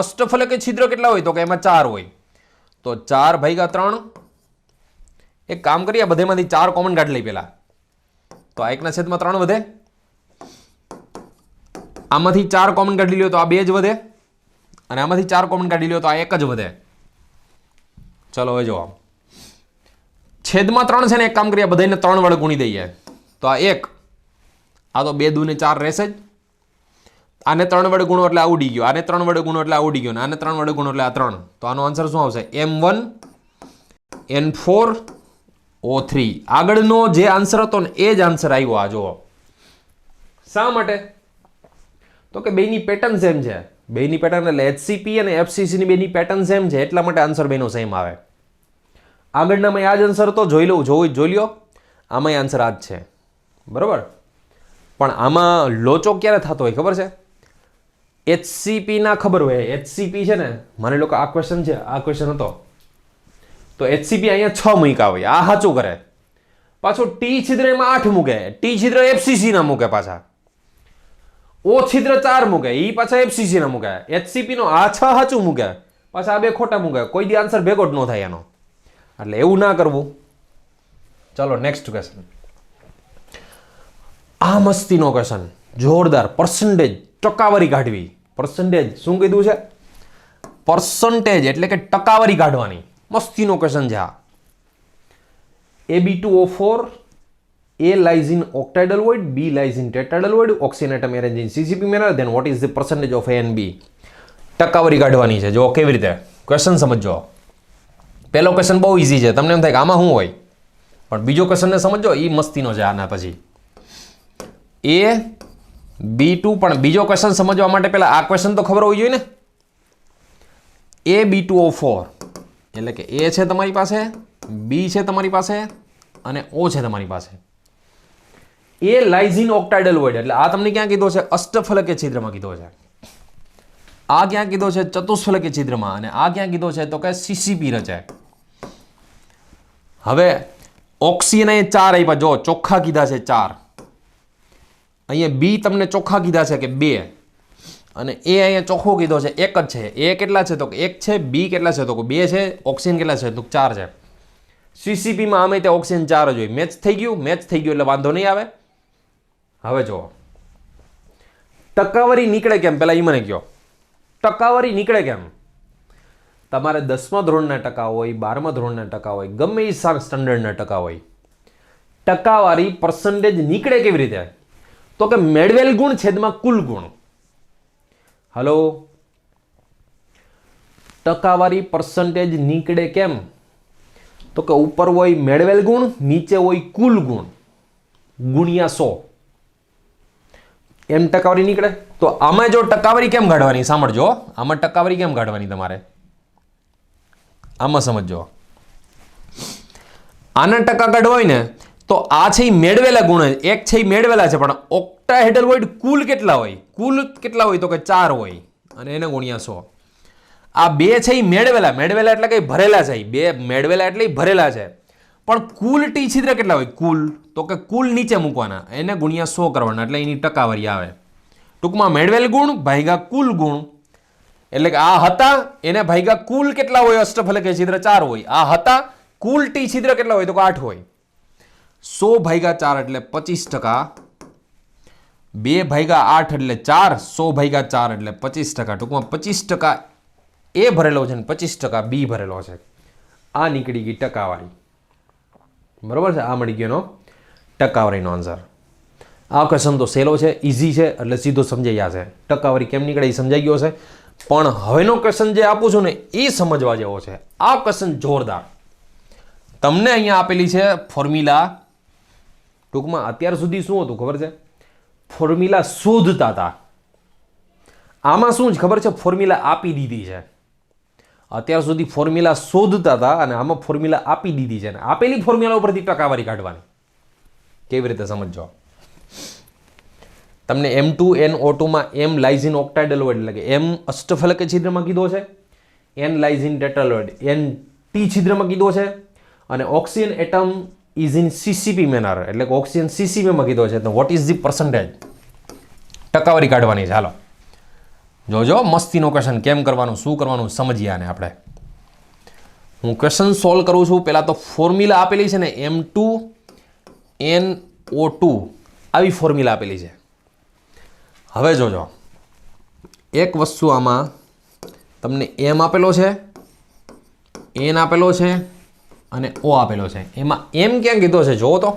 અષ્ટફલકીય છિદ્ર કેટલા હોય તો કે એમાં 4 હોય. તો 4 ભાગ્યા 3. એક કામ કરીએ, બધેમાંથી 4 કોમન કાઢી લઈ પહેલા, તો આ 1/3 વધે. આમાંથી 4 કોમન કાઢી લ્યો તો આ 2 જ વધે, અને આમાંથી 4 કોમન કાઢી લ્યો તો આ 1 જ વધે. ચલો હવે જો છેદમાં 3 છે ને, એક કામ કરીએ, બધાને 3 વડે ગુણી દઈએ તો આ 1, આ તો 2 દુને 4 રહેશે જ. આને 3 વડે ગુણો એટલે આ ઉડી ગયો, આને 3 વડે ગુણો એટલે આ ઉડી ગયો, અને આને 3 વડે ગુણો એટલે આ 3. તો આનો આન્સર શું આવશે? M1 N4 O3. આગળનો જે આન્સર હતો ને એ જ આન્સર આવ્યો. આ જુઓ શા માટે? તો કે બેની પેટર્ન સેમ છે. બેની પેટર્ન એટલે HCP અને FCC ની બેની પેટર્ન સેમ છે, એટલા માટે આન્સર બેનો સેમ આવે. આગળનામાં આ જ આન્સર તો જોઈ લ્યો, આમાં આન્સર આ જ છે, બરાબર? પણ આમાં લોચો ક્યારે થતો હોય ખબર છે? HCP ના ખબર હોય. HCP છે ને, માની લો કે આ ક્વેશ્ચન છે, આ ક્વેશ્ચન હતો તો HCP અહીંયા 6 મૂક્યા હોય, આ સાચું કરે. પાછું T છિદ્ર એમાં 8 મૂકે, T છિદ્ર FCC ના મૂકે, પાછા O છિદ્ર 4 મૂકે, ઈ પાછા FCC ના મૂકે. HCP નો આ 6 સાચું મૂકે, પાછા આ 2 ખોટા મૂકે. કોઈ દી આન્સર ભેગો જ ન થાય એનો, એટલે એવું ના કરવું. ચલો નેક્સ્ટ ક્વેશ્ચન. આ મસ્તીનો ક્વેશ્ચન, જોરદાર. પર્સન્ટેજ, ટકાવારી કાઢવી. પર્સન્ટેજ શું કીધું છે? પર્સન્ટેજ એટલે કે ટકાવારી કાઢવાની. મસ્તીનો ક્વેશ્ચન છે આ. Ab2O4, A lies in octahedral void, B lies in tetrahedral void, oxygen atom arranged in CCP manner, then what is the percentage of A and B? ટકાવારી કાઢવાની છે. જો કેવી રીતે ક્વેશ્ચન સમજો. પહેલો ક્વેશ્ચન બહુ ઈઝી છે, તમને એમ થાય કે આમાં શું હોય, પણ બીજો ક્વેશ્ચન ને સમજો, એ મસ્તીનો છે. આના પછી AB2, પણ બીજો ક્વેશ્ચન સમજવા માટે પહેલા આ ક્વેશ્ચન તો ખબર હોવી જોઈએ ને. Ab2O4 એટલે કે A છે તમારી પાસે, B છે તમારી પાસે અને O છે તમારી પાસે. A lies in octahedral void એટલે આ તમને ક્યાં કીધો છે? અષ્ટફલકીય છિદ્રમાં કીધો છે. આ ક્યાં કીધો છે? ચતુષ્ફલકીય છિદ્રમાં. અને આ ક્યાં કીધો છે તો કે CCP રચાય. હવે ઓક્સિજન અહીંયા 4 આપ્યા, જો ચોખ્ખા કીધા છે 4. અહીંયા B તમને ચોખ્ખા કીધા છે કે 2, અને A અહીંયા ચોખ્ખો કીધો છે 1 જ છે. A કેટલા છે તો કે 1 છે, B કેટલા છે તો કે 2 છે, ઓક્સિજન કેટલા છે તો 4 છે. CCP માં આમે તે ઓક્સિજન 4 જ હોય. મેચ થઈ ગયું એટલે વાંધો નહીં આવે. હવે જો ટકાવારી નીકળે કેમ, પેલા એ મને કહો. ટકાવારી નીકળે કેમ? તમારે 10મા ધોરણના ટકા હોય, 12મા ધોરણના ટકા હોય, ગમે એ સ્ટાન્ડર્ડના ટકા હોય, ટકાવારી પર્સન્ટેજ નીકળે કેવી રીતે? તો કે મેળવેલ ગુણ છેદમાં કુલ ગુણ. હલો, ટકાવારી પર્સન્ટેજ નીકળે કેમ? તો કે ઉપર હોય મેળવેલ ગુણ, નીચે હોય કુલ ગુણ, ગુણ્યા 100. એમ ટકાવારી નીકળે. તો આમાં જો ટકાવારી કેમ કાઢવાની સાંભળજો, આમાં ટકાવારી કેમ કાઢવાની તમારે આમાં સમજો. આના ટકા કાઢવા હોય ને તો આ છે એ મેળવેલા ગુણ, એક છે એ મેળવેલા છે, પણ ઓક્ટાહેડ્રલ વોઇડ કુલ કેટલા હોય? કુલ કેટલા હોય તો કે 4 હોય અને એને ગુણ્યા 100. આ બે છે એ મેળવેલા, મેળવેલા એટલે કઈ ભરેલા છે, બે મેળવેલા એટલે ભરેલા છે, પણ કુલ ટી છિદ્ર કેટલા હોય? કુલ તો કે કુલ નીચે મૂકવાના, એને ગુણ્યા 100 કરવાના, એટલે એની ટકાવારી આવે. ટૂંકમાં મેળવેલ ગુણ ભાગ્યા કુલ ગુણ, એટલે કે આ હતા એને ભાગ્યા કુલ કેટલા હોય? અષ્ટફલકીય છિદ્ર 4 હોય. આ હતા કુલ ટી છિદ્ર કેટલા હોય તો કે 8 હોય. 100 ભાગ્યા 4 એટલે 25%, 2 ભાગ્યા 8 એટલે 4, 100 ભાગ્યા 4 એટલે 25%. ટૂંકમાં 25% એ ભરેલો છે ને 25% બી ભરેલો છે. આ નીકળી ગઈ ટકાવારી. બરોબર છે, આ મળી ગયો એનો ટકાવારીનો આન્સર. આ ક્વેશ્ચન તો સહેલો છે, ઇઝી છે, એટલે સીધો સમજાઈ જશે. ટકાવારી કેમ નીકળે એ સમજાઈ ગયો છે. પણ હવેનો ક્વેશ્ચન જે આપું છું ને એ સમજવા જેવો છે. આ ક્વેશ્ચન જોરદાર. તમને અહીંયા આપેલી છે ફોર્મ્યુલા. ટૂંકમાં અત્યાર સુધી શું હતું ખબર છે? ફોર્મ્યુલા શોધતા હતા. આમાં શું જ ખબર છે? ફોર્મ્યુલા આપી દીધી છે. અત્યાર સુધી ફોર્મ્યુલા શોધતા હતા અને આમાં ફોર્મ્યુલા આપી દીધી છે. આપેલી ફોર્મ્યુલા ઉપરથી ટકાવારી કાઢવાની. કેવી રીતે સમજો? તમને M2NO2 માં M લાઇઝિન ઓક્ટાઇડલ વોઇડ એટલે કે M અષ્ટફલકીય છિદ્રમાં કીધો છે, N લાઇઝિન ટેટ્રાલોઇડ N ટી છિદ્રમાં કીધો છે, અને oxygen atom is in CCP manner એટલે કે ઓક્સિજન CCP માં કીધો છે. તો વોટ ઇઝ ધી પર્સન્ટેજ? ટકાવારી કાઢવાની છે. હાલો જોજો મસ્તીનો ક્વેશ્ચન કેમ કરવાનું, શું કરવાનું સમજીએ આને આપણે. હું ક્વેશ્ચન સોલ્વ કરું છું. પહેલાં તો ફોર્મ્યુલા આપેલી છે ને M2NO2 આવી ફોર્મ્યુલા આપેલી છે. હવે જોજો એક વસ્તુ આમાં તમને M આપેલો છે, N આપેલો છે અને O આપેલો છે. એમાં M ક્યાં કીધો છે જોવો તો?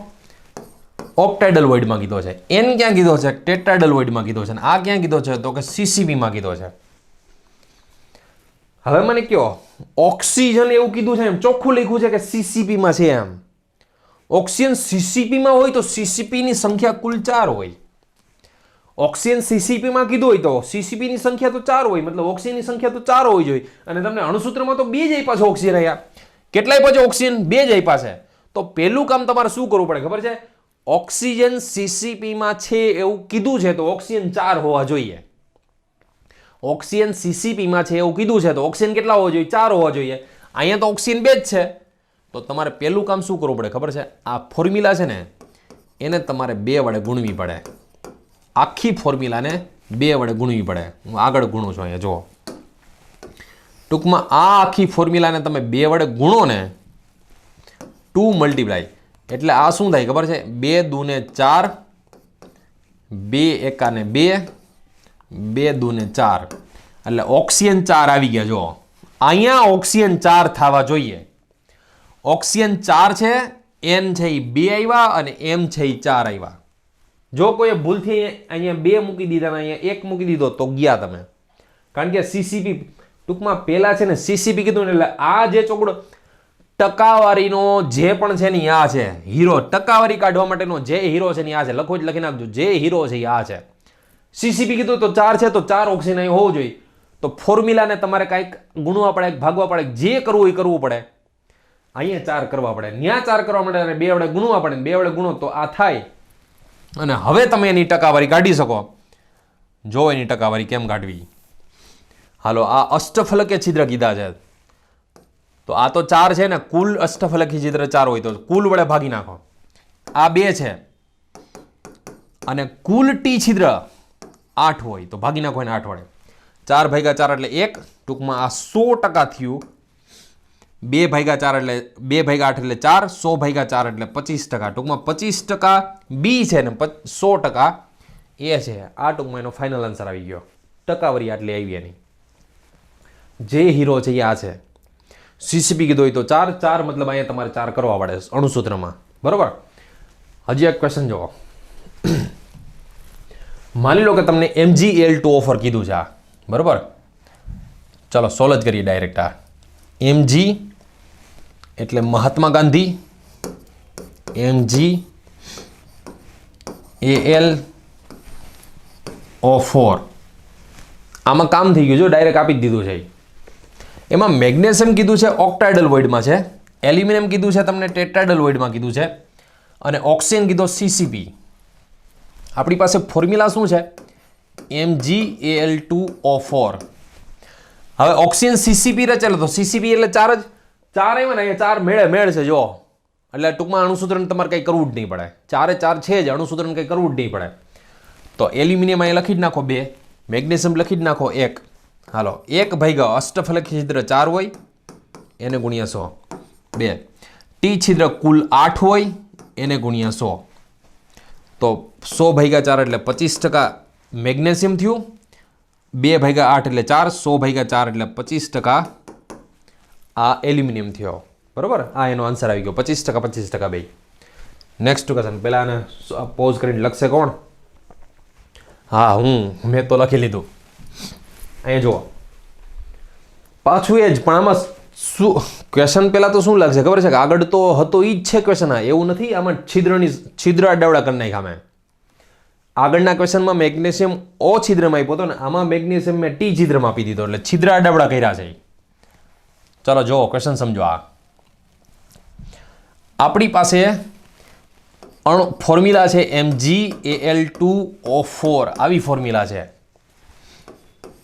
ઓક્ટાઇડલ વોઇડમાં કીધો છે. N ક્યાં કીધો છે? ટેટ્રાઇડલ વોઇડમાં કીધો છે. અને આ ક્યાં કીધો છે તો કે CCP માં કીધો છે. હવે મને કયો ઓક્સિજન એવું કીધું છે, એમ ચોખ્ખું લખ્યું છે કે CCP માં છે. એમ ઓક્સિજન CCP માં હોય તો CCP ની સંખ્યા કુલ 4 હોય. ઓક્સિજન CCP માં કીધું હોય તો CCP ની સંખ્યા તો 4 હોય, મતલબ ઓક્સિજન ની સંખ્યા તો 4 હોવી જોઈએ. અને તમને અણુસૂત્રમાં તો 2 જ આપ્યા છે ઓક્સિજન. અહીંયા કેટલાય પછી ઓક્સિજન 2 જ આપ્યા છે. તો પહેલું કામ તમારે શું કરવું પડે ખબર છે? ઓક્સિજન CCP માં છે એવું કીધું છે તો ઓક્સિજન 4 હોવા જોઈએ. ઓક્સિજન CCP માં છે એવું કીધું છે તો ઓક્સિજન કેટલા હોવા જોઈએ? 4 હોવા જોઈએ. અહીંયા તો ઓક્સિજન 2 જ છે. તો તમારે પહેલું કામ શું કરવું પડે ખબર છે? આ ફોર્મ્યુલા છે ને એને તમારે 2 વડે ગુણવી પડે. આખી ફોર્મ્યુલાને 2 વડે ગુણવી પડે. હું આગળ ગુણું છું અહીંયા જુઓ. ટૂંકમાં આ આખી ફોર્મ્યુલાને તમે 2 વડે ગુણો ને 2 મલ્ટીપ્લાય એટલે આ શું થાય ખબર છે? 2 દૂને 4, 2 એકાને 2, 2 દૂને 4 એટલે ઓક્સિજન 4 આવી ગયા. જો અહીંયા ઓક્સિજન 4 થવા જોઈએ. ઓક્સિજન 4 છે, N છે એ 2 આવ્યા અને M છે એ 4 આવ્યા. જો કોઈ ભૂલથી અહીંયા 2 મૂકી દીધા ને અહીંયા 1 મૂકી દીધો તો ગયા તમે. કારણ કે CCP ટૂંકમાં પહેલા છે ને CCP કીધું ને એટલે આ જે ચોકડો ટકાવારીનો જે પણ છે ને આ છે હીરો. ટકાવારી કાઢવા માટેનો જે હીરો છે ને આ છે. લખો જ લખી નાખજો. જે હીરો છે આ છે. CCP કીધું તો 4 છે તો 4 ઓક્સિજન અહીં હોવું જોઈએ. તો ફોર્મ્યુલાને તમારે કાંઈક ગુણવા પડે, ભાગવા પડે, જે કરવું એ કરવું પડે. અહીંયા 4 કરવા પડે, ત્યાં 4 કરવા માટે અને 2 વડે ગુણવા પડે. 2 વડે ગુણો તો આ થાય. અને હવે તમે એની ટકાવારી કાઢી શકો. જો એની ટકાવારી કેમ કાઢવી. હાલો આ અષ્ટફલકીય છિદ્ર કીધા છે તો આ તો 4 છે ને, કુલ અષ્ટફલકીય છિદ્ર 4 હોય તો કુલ વડે ભાગી નાખો. આ 2 છે અને કુલ ટી છિદ્ર 8 હોય તો ભાગી નાખો એને 8 વડે. 4 ભાગ્યા 4 એટલે 1. ટૂંકમાં આ 100% થયું. 2 ભાગ્યા 4 એટલે 2 ભાગ્યા 8 એટલે 4, 100 ભાગ્યા 4 એટલે 25%. ટૂંકમાં 25% બી છે ને 100% એ છે. આ ટૂંકમાં એનો ફાઇનલ આન્સર આવી ગયો. ટકાવારી આટલી આવી એની. જે હીરો છે એ આ છે. CCP કીધું હોય તો 4 મતલબ અહીંયા તમારે 4 કરવા પડે અણુસૂત્રમાં. બરોબર. હજી એક ક્વેશ્ચન જુઓ. માની લો કે તમને MgAl2 ઓફર કીધું છે આ. બરોબર. ચલો સોલ્વ જ કરીએ ડાયરેક્ટ. આ Mg એટલે મહાત્મા ગાંધી, MgAl O4. આમાં કામ થઈ ગયું, જો ડાયરેક્ટ આપી જ દીધું છે. એમાં મેગ્નેશિયમ કીધું છે ઓક્ટાઇડલ વોઇડમાં છે, એલ્યુમિનિયમ કીધું છે તમને ટેટ્રાઇડલ વોઇડમાં કીધું છે, અને ઓક્સિજન કીધો CCP. આપણી પાસે ફોર્મ્યુલા શું છે? MgAl2O4. હવે ઓક્સિજન CCP રચેલો, તો CCP એટલે ચાર જ ચાર આવ્યા ને, અહીંયા ચાર મેળ છે જો, એટલે ટૂંકમાં અણુસૂત્રણ તમારે કંઈ કરવું જ નહીં પડે, ચારે ચાર છે જ, અણુસૂત્રણ કંઈ કરવું જ નહીં પડે. તો એલ્યુમિનિયમ અહીંયા લખી જ નાખો 2, મેગ્નેશિયમ લખી જ નાખો 1. હાલો 1 ભાગ્યા અષ્ટફલકી છિદ્ર 4 હોય એને ગુણ્યા 100, 2 ટી છિદ્ર કુલ 8 હોય એને ગુણ્યા 100. તો 100 ભાગ્યા 4 એટલે 25% મેગ્નેશિયમ થયું, 2 ભાગ્યા 8 એટલે 4, 100 ભાગ્યા 4 એટલે 25% આ એલ્યુમિનિયમ થયો. બરોબર, આ એનો આન્સર આવી ગયો, 25% બે. નેક્સ્ટ ક્વેશ્ચન, પહેલા આને પોઝ કરીને લખશે કોણ? હા મેં તો લખી લીધું. અહીંયા જુઓ, પાછું એ જ, પણ આમાં શું ક્વેશ્ચન પહેલાં તો શું લાગશે ખબર છે કે આગળ તો હતો એ જ છે ક્વેશ્ચન. આ એવું નથી, આમાં છિદ્ર અડાવડા કરી નાખ્યા મેં. આગળના ક્વેશ્ચનમાં મેગ્નેશિયમ O છિદ્રમાં આપ્યો હતો ને આમાં મેગ્નેશિયમ મેં T છિદ્રમાં આપી દીધો, એટલે છિદ્ર અડાવડા કર્યા છે. ચલો જો ક્વેશ્ચન સમજો. આ આપણી પાસે ફોર્મ્યુલા છે MgAl2O4, આવી ફોર્મ્યુલા છે.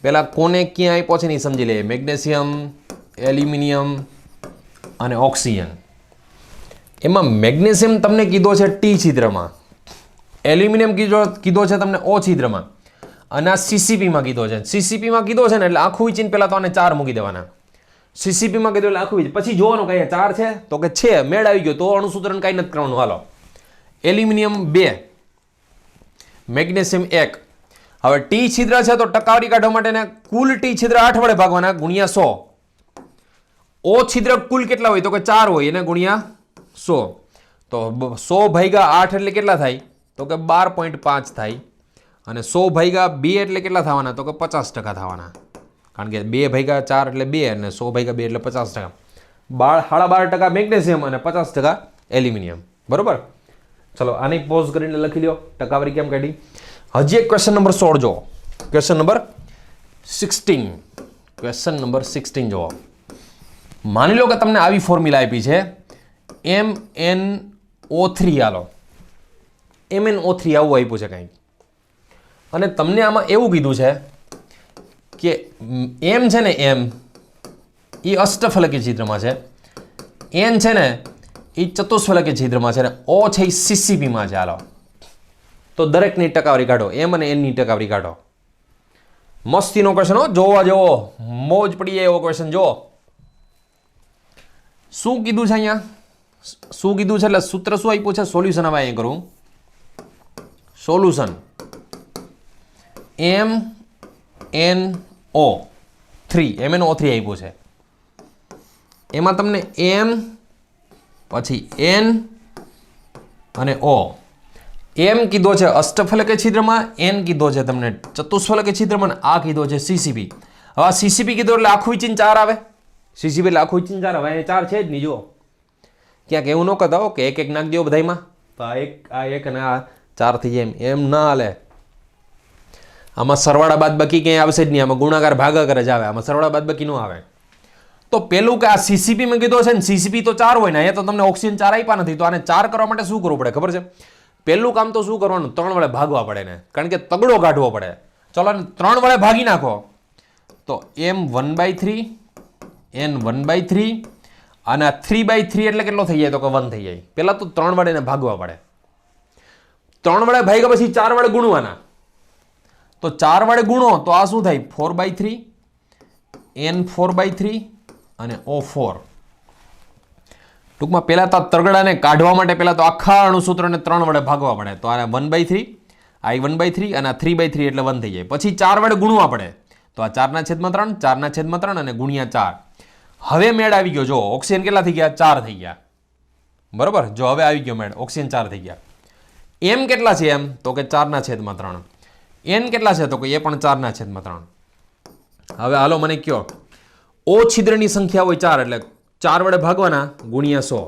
પહેલા કોને ક્યાં આપ્યો છે નહીં સમજી લઈએ. મેગ્નેશિયમ, એલ્યુમિનિયમ અને ઓક્સિજન. એમાં મેગ્નેશિયમ તમને કીધો છે T છિદ્રમાં, એલ્યુમિનિયમ કીધો છે તમને O છિદ્રમાં, અને આ CCPમાં કીધો છે. CCPમાં કીધો છે ને એટલે આખું વિચીને પહેલાં તો આને 4 મૂકી દેવાના. CCPમાં કીધું એટલે આખું પછી જોવાનું કે 4 છે તો કે છે, મેળ આવી ગયો તો અણુસૂત્રણ કાંઈ નથી કરવાનું. હાલો એલ્યુમિનિયમ 2, મેગ્નેશિયમ 1. હવે ટી છિદ્ર છે તો ટકાવારી કાઢવા માટે કુલ ટી છિદ્ર 8 વડે ભાગવાના ગુણ્યા 100. O છિદ્ર કુલ કેટલા હોય તો કે 4 હોય એને ગુણ્યા 100. તો 100 ભાગ્યા 8 એટલે કેટલા થાય તો કે 12.5 થાય, અને 100 ભાગ્યા 2 એટલે કેટલા થવાના તો કે 50% થવાના, કારણ કે 2 ભાગ્યા 4 એટલે 2 અને 100 ભાગ્યા 2 એટલે 50%. 12.5% મેગ્નેશિયમ અને 50% એલ્યુમિનિયમ. બરોબર, ચલો આની પોઝ કરીને લખી લો ટકાવારી કેમ કાઢી. હજી એક ક્વેશ્ચન નંબર 16 જો, ક્વેશ્ચન નંબર 16. ક્વેશ્ચન નંબર 16 જો, માની લો કે તમને આવી ફોર્મ્યુલા આપી છે MnO3. હાલો MnO3 આવું આપ્યું છે કંઈક, અને તમને આમાં એવું કીધું છે કે M છે ને, M એ અષ્ટફલકી છિદ્રમાં છે, N છે ને એ ચતુષ્ફલકી છિદ્રમાં છે, ને O છે એ CCPમાં છે. હાલો તો દરેકની ટકાવારી કાઢો, M અને N ની ટકાવારી કાઢો. મસ્તીનો ક્વેશ્ચન હો, જોવા જેવો, મોજ પડી જાય એવો ક્વેશ્ચન. જો શું કીધું છે અહીંયા, શું કીધું છે એટલે સૂત્ર શું આપ્યું છે, સોલ્યુશન હવે અહીંયા કરું. સોલ્યુશન MnO3 આપ્યું છે. એમાં તમને M પછી N અને O. M કીધો છે અષ્ટફલકી છિદ્રમાં, N કીધો છે તમને ચતુષ્ફલકી છિદ્રમાં, આ કીધો છે CCP. હવે આ CCP કીધો એટલે આખું વિચીને 4 આવે. CCP એટલે આખું વિચીને 4 આવે, અહીંયા 4 છે જ નહીં. જો ક્યાંક એવું ન કરતા હો કે એક નાખી દો બધામાં, તો આ એક અને આ 4 થઈ જાય, એમ ના હાલે. આમાં સરવાળા બાદબાકી ક્યાંય આવશે જ નહીં, આમાં ગુણાકાર ભાગાકાર જ આવે, આમાં સરવાળા બાદબાકી ન આવે. તો પેલું કે આ CCPમાં કીધો છે ને, CCP તો 4 હોય ને, અહીંયા તો તમને ઓક્સિજન 4 આપ્યા નથી, તો આને 4 કરવા માટે શું કરવું પડે ખબર છે? પહેલું કામ તો શું કરવાનું, 3 વડે ભાગવા પડે ને, કારણ કે તગડો કાઢવો પડે. ચલો 3 વડે ભાગી નાખો તો M1/3, N1/3, અને આ 3/3 એટલે કેટલો થઈ જાય તો કે 1 થઈ જાય. પહેલાં તો 3 વડે એને ભાગવા પડે. 3 વડે ભાગ્યા પછી 4 વડે ગુણવાના, તો 4 વડે ગુણો તો આ શું થાય 4/3, N4/3 અને O4. ટૂંકમાં પહેલાં તો તરગડાને કાઢવા માટે પહેલાં તો આખા અણુસૂત્રને 3 વડે ભાગવા પડે, તો આ 1/3, આ 1/3 અને આ 3/3 એટલે 1 થઈ જાય. પછી 4 વડે ગુણવા પડે, તો આ 4/3, 4/3 અને ગુણ્યા 4. હવે મેળ આવી ગયો. જો ઓક્સિજન કેટલા થઈ ગયા, 4 થઈ ગયા. બરોબર, જો હવે આવી ગયો મેળ, ઓક્સિજન 4 થઈ ગયા. M કેટલા છે એમ તો કે 4/3. N કેટલા છે તો કે એ પણ 4/3. હવે હાલો મને કયો, O છિદ્રની સંખ્યા હોય 4 એટલે 4 વડે ભાગવાના ગુણ્યા 100.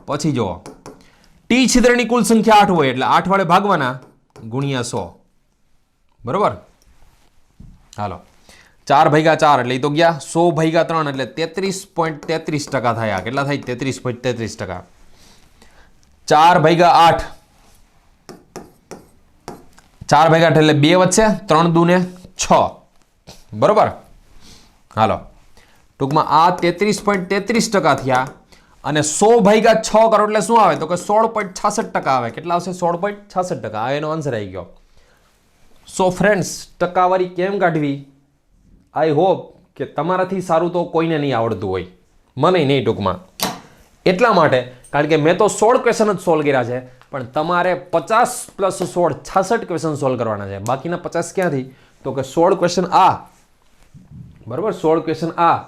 પછી જો T છિદ્રની કુલ સંખ્યા 8 હોય એટલે 8 વડે ભાગવાના ગુણ્યા 100. બરોબર. હાલો 4/4 એટલે એ તો ગયા. 100/3 એટલે 33.33% થયા. કેટલા થાય? 33.33%. 4/8 4/8 એટલે 2 વધશે. 3 દૂને 6. બરોબર. હાલો ટૂંકમાં આ 33.33% થયા. અને 100/6 કરો એટલે શું આવે? તો કે 16.66% આવે. કેટલા આવશે? 16.66%. આ એનો આન્સર આવી ગયો. સો ફ્રેન્ડ્સ, ટકાવારી કેમ કાઢવી? આઈ હોપ કે તમારાથી સારું તો કોઈને નહીં આવડતું હોય, મને નહીં ટૂંકમાં. એટલા માટે કારણ કે મેં તો 16 ક્વેશ્ચન જ સોલ્વ કર્યા છે, પણ તમારે 50 + 16 66 ક્વેશ્ચન સોલ્વ કરવાના છે. બાકીના 50 ક્યાંથી? તો કે 16 ક્વેશ્ચન આ, બરાબર, 16 ક્વેશ્ચન આ,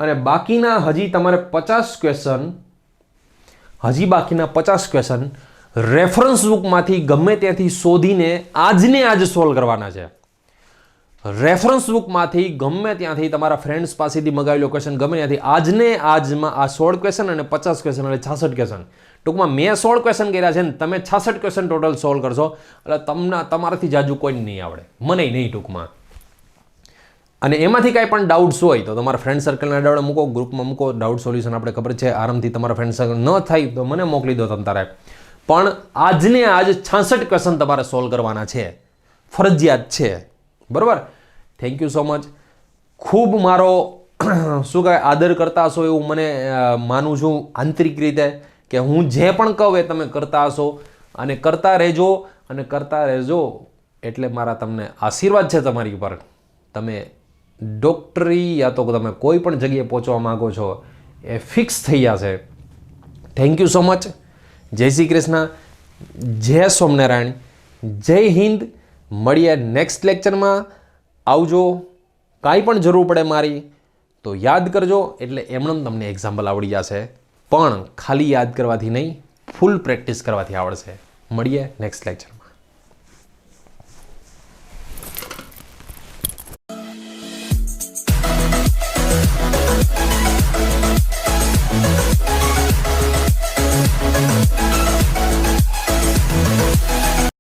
અને બાકીના હજી તમારે 50 ક્વેશ્ચન, હજી બાકીના 50 ક્વેશ્ચન રેફરન્સ બુકમાંથી ગમે ત્યાંથી શોધીને આજને આજ સોલ્વ કરવાના છે. રેફરન્સ બુકમાંથી ગમે ત્યાંથી તમારા ફ્રેન્ડ્સ પાસેથી મગાવેલો ક્વેશ્ચન ગમે ત્યાંથી આજને આજમાં આ 16 ક્વેશ્ચન અને 50 ક્વેશ્ચન એટલે 66 ક્વેશ્ચન. ટૂંકમાં મેં 16 ક્વેશ્ચન કર્યા છે ને તમે 66 ક્વેશ્ચન ટોટલ સોલ્વ કરશો એટલે તમારાથી જાજુ કોઈ નહીં આવડે, મને નહીં ટૂંકમાં. અને એમાંથી કાંઈ પણ ડાઉટ્સ હોય તો તમારા ફ્રેન્ડ સર્કલના ડાઉટ મૂકો, ગ્રુપમાં મૂકો. ડાઉટ સોલ્યુશન આપણે ખબર છે આરામથી તમારા ફ્રેન્ડ સર્કલ ન થાય તો મને મોકલી દો તમારે. પણ આજને આજ 66 ક્વેશ્ચન તમારે સોલ્વ કરવાના છે, ફરજિયાત છે. બરાબર. Thank you so much. ખૂબ મારો શું કહેવાય આદર કરતા હશો એવું મને માનું છું આંતરિક રીતે, કે હું જે પણ કહું એ તમે કરતા હશો અને કરતા રહેજો અને કરતા રહેજો. એટલે મારા તમને આશીર્વાદ છે તમારી ઉપર. તમે ડૉક્ટરી યા તો તમે કોઈ પણ જગ્યાએ પહોંચવા માગો છો એ ફિક્સ થઈ જશે. Thank you so much. જય શ્રી કૃષ્ણ, જય સ્વામિનારાયણ, જય હિન્દ. મળીએ નેક્સ્ટ લેક્ચરમાં. આવજો. કાંઈ પણ જરૂર પડે મારી તો યાદ કરજો, એટલે એમણે તમને એક્ઝામ્પલ આવડી જશે. પણ ખાલી યાદ કરવાથી નહીં, ફૂલ પ્રેક્ટિસ કરવાથી આવડશે. મળીએ નેક્સ્ટ લેક્ચર.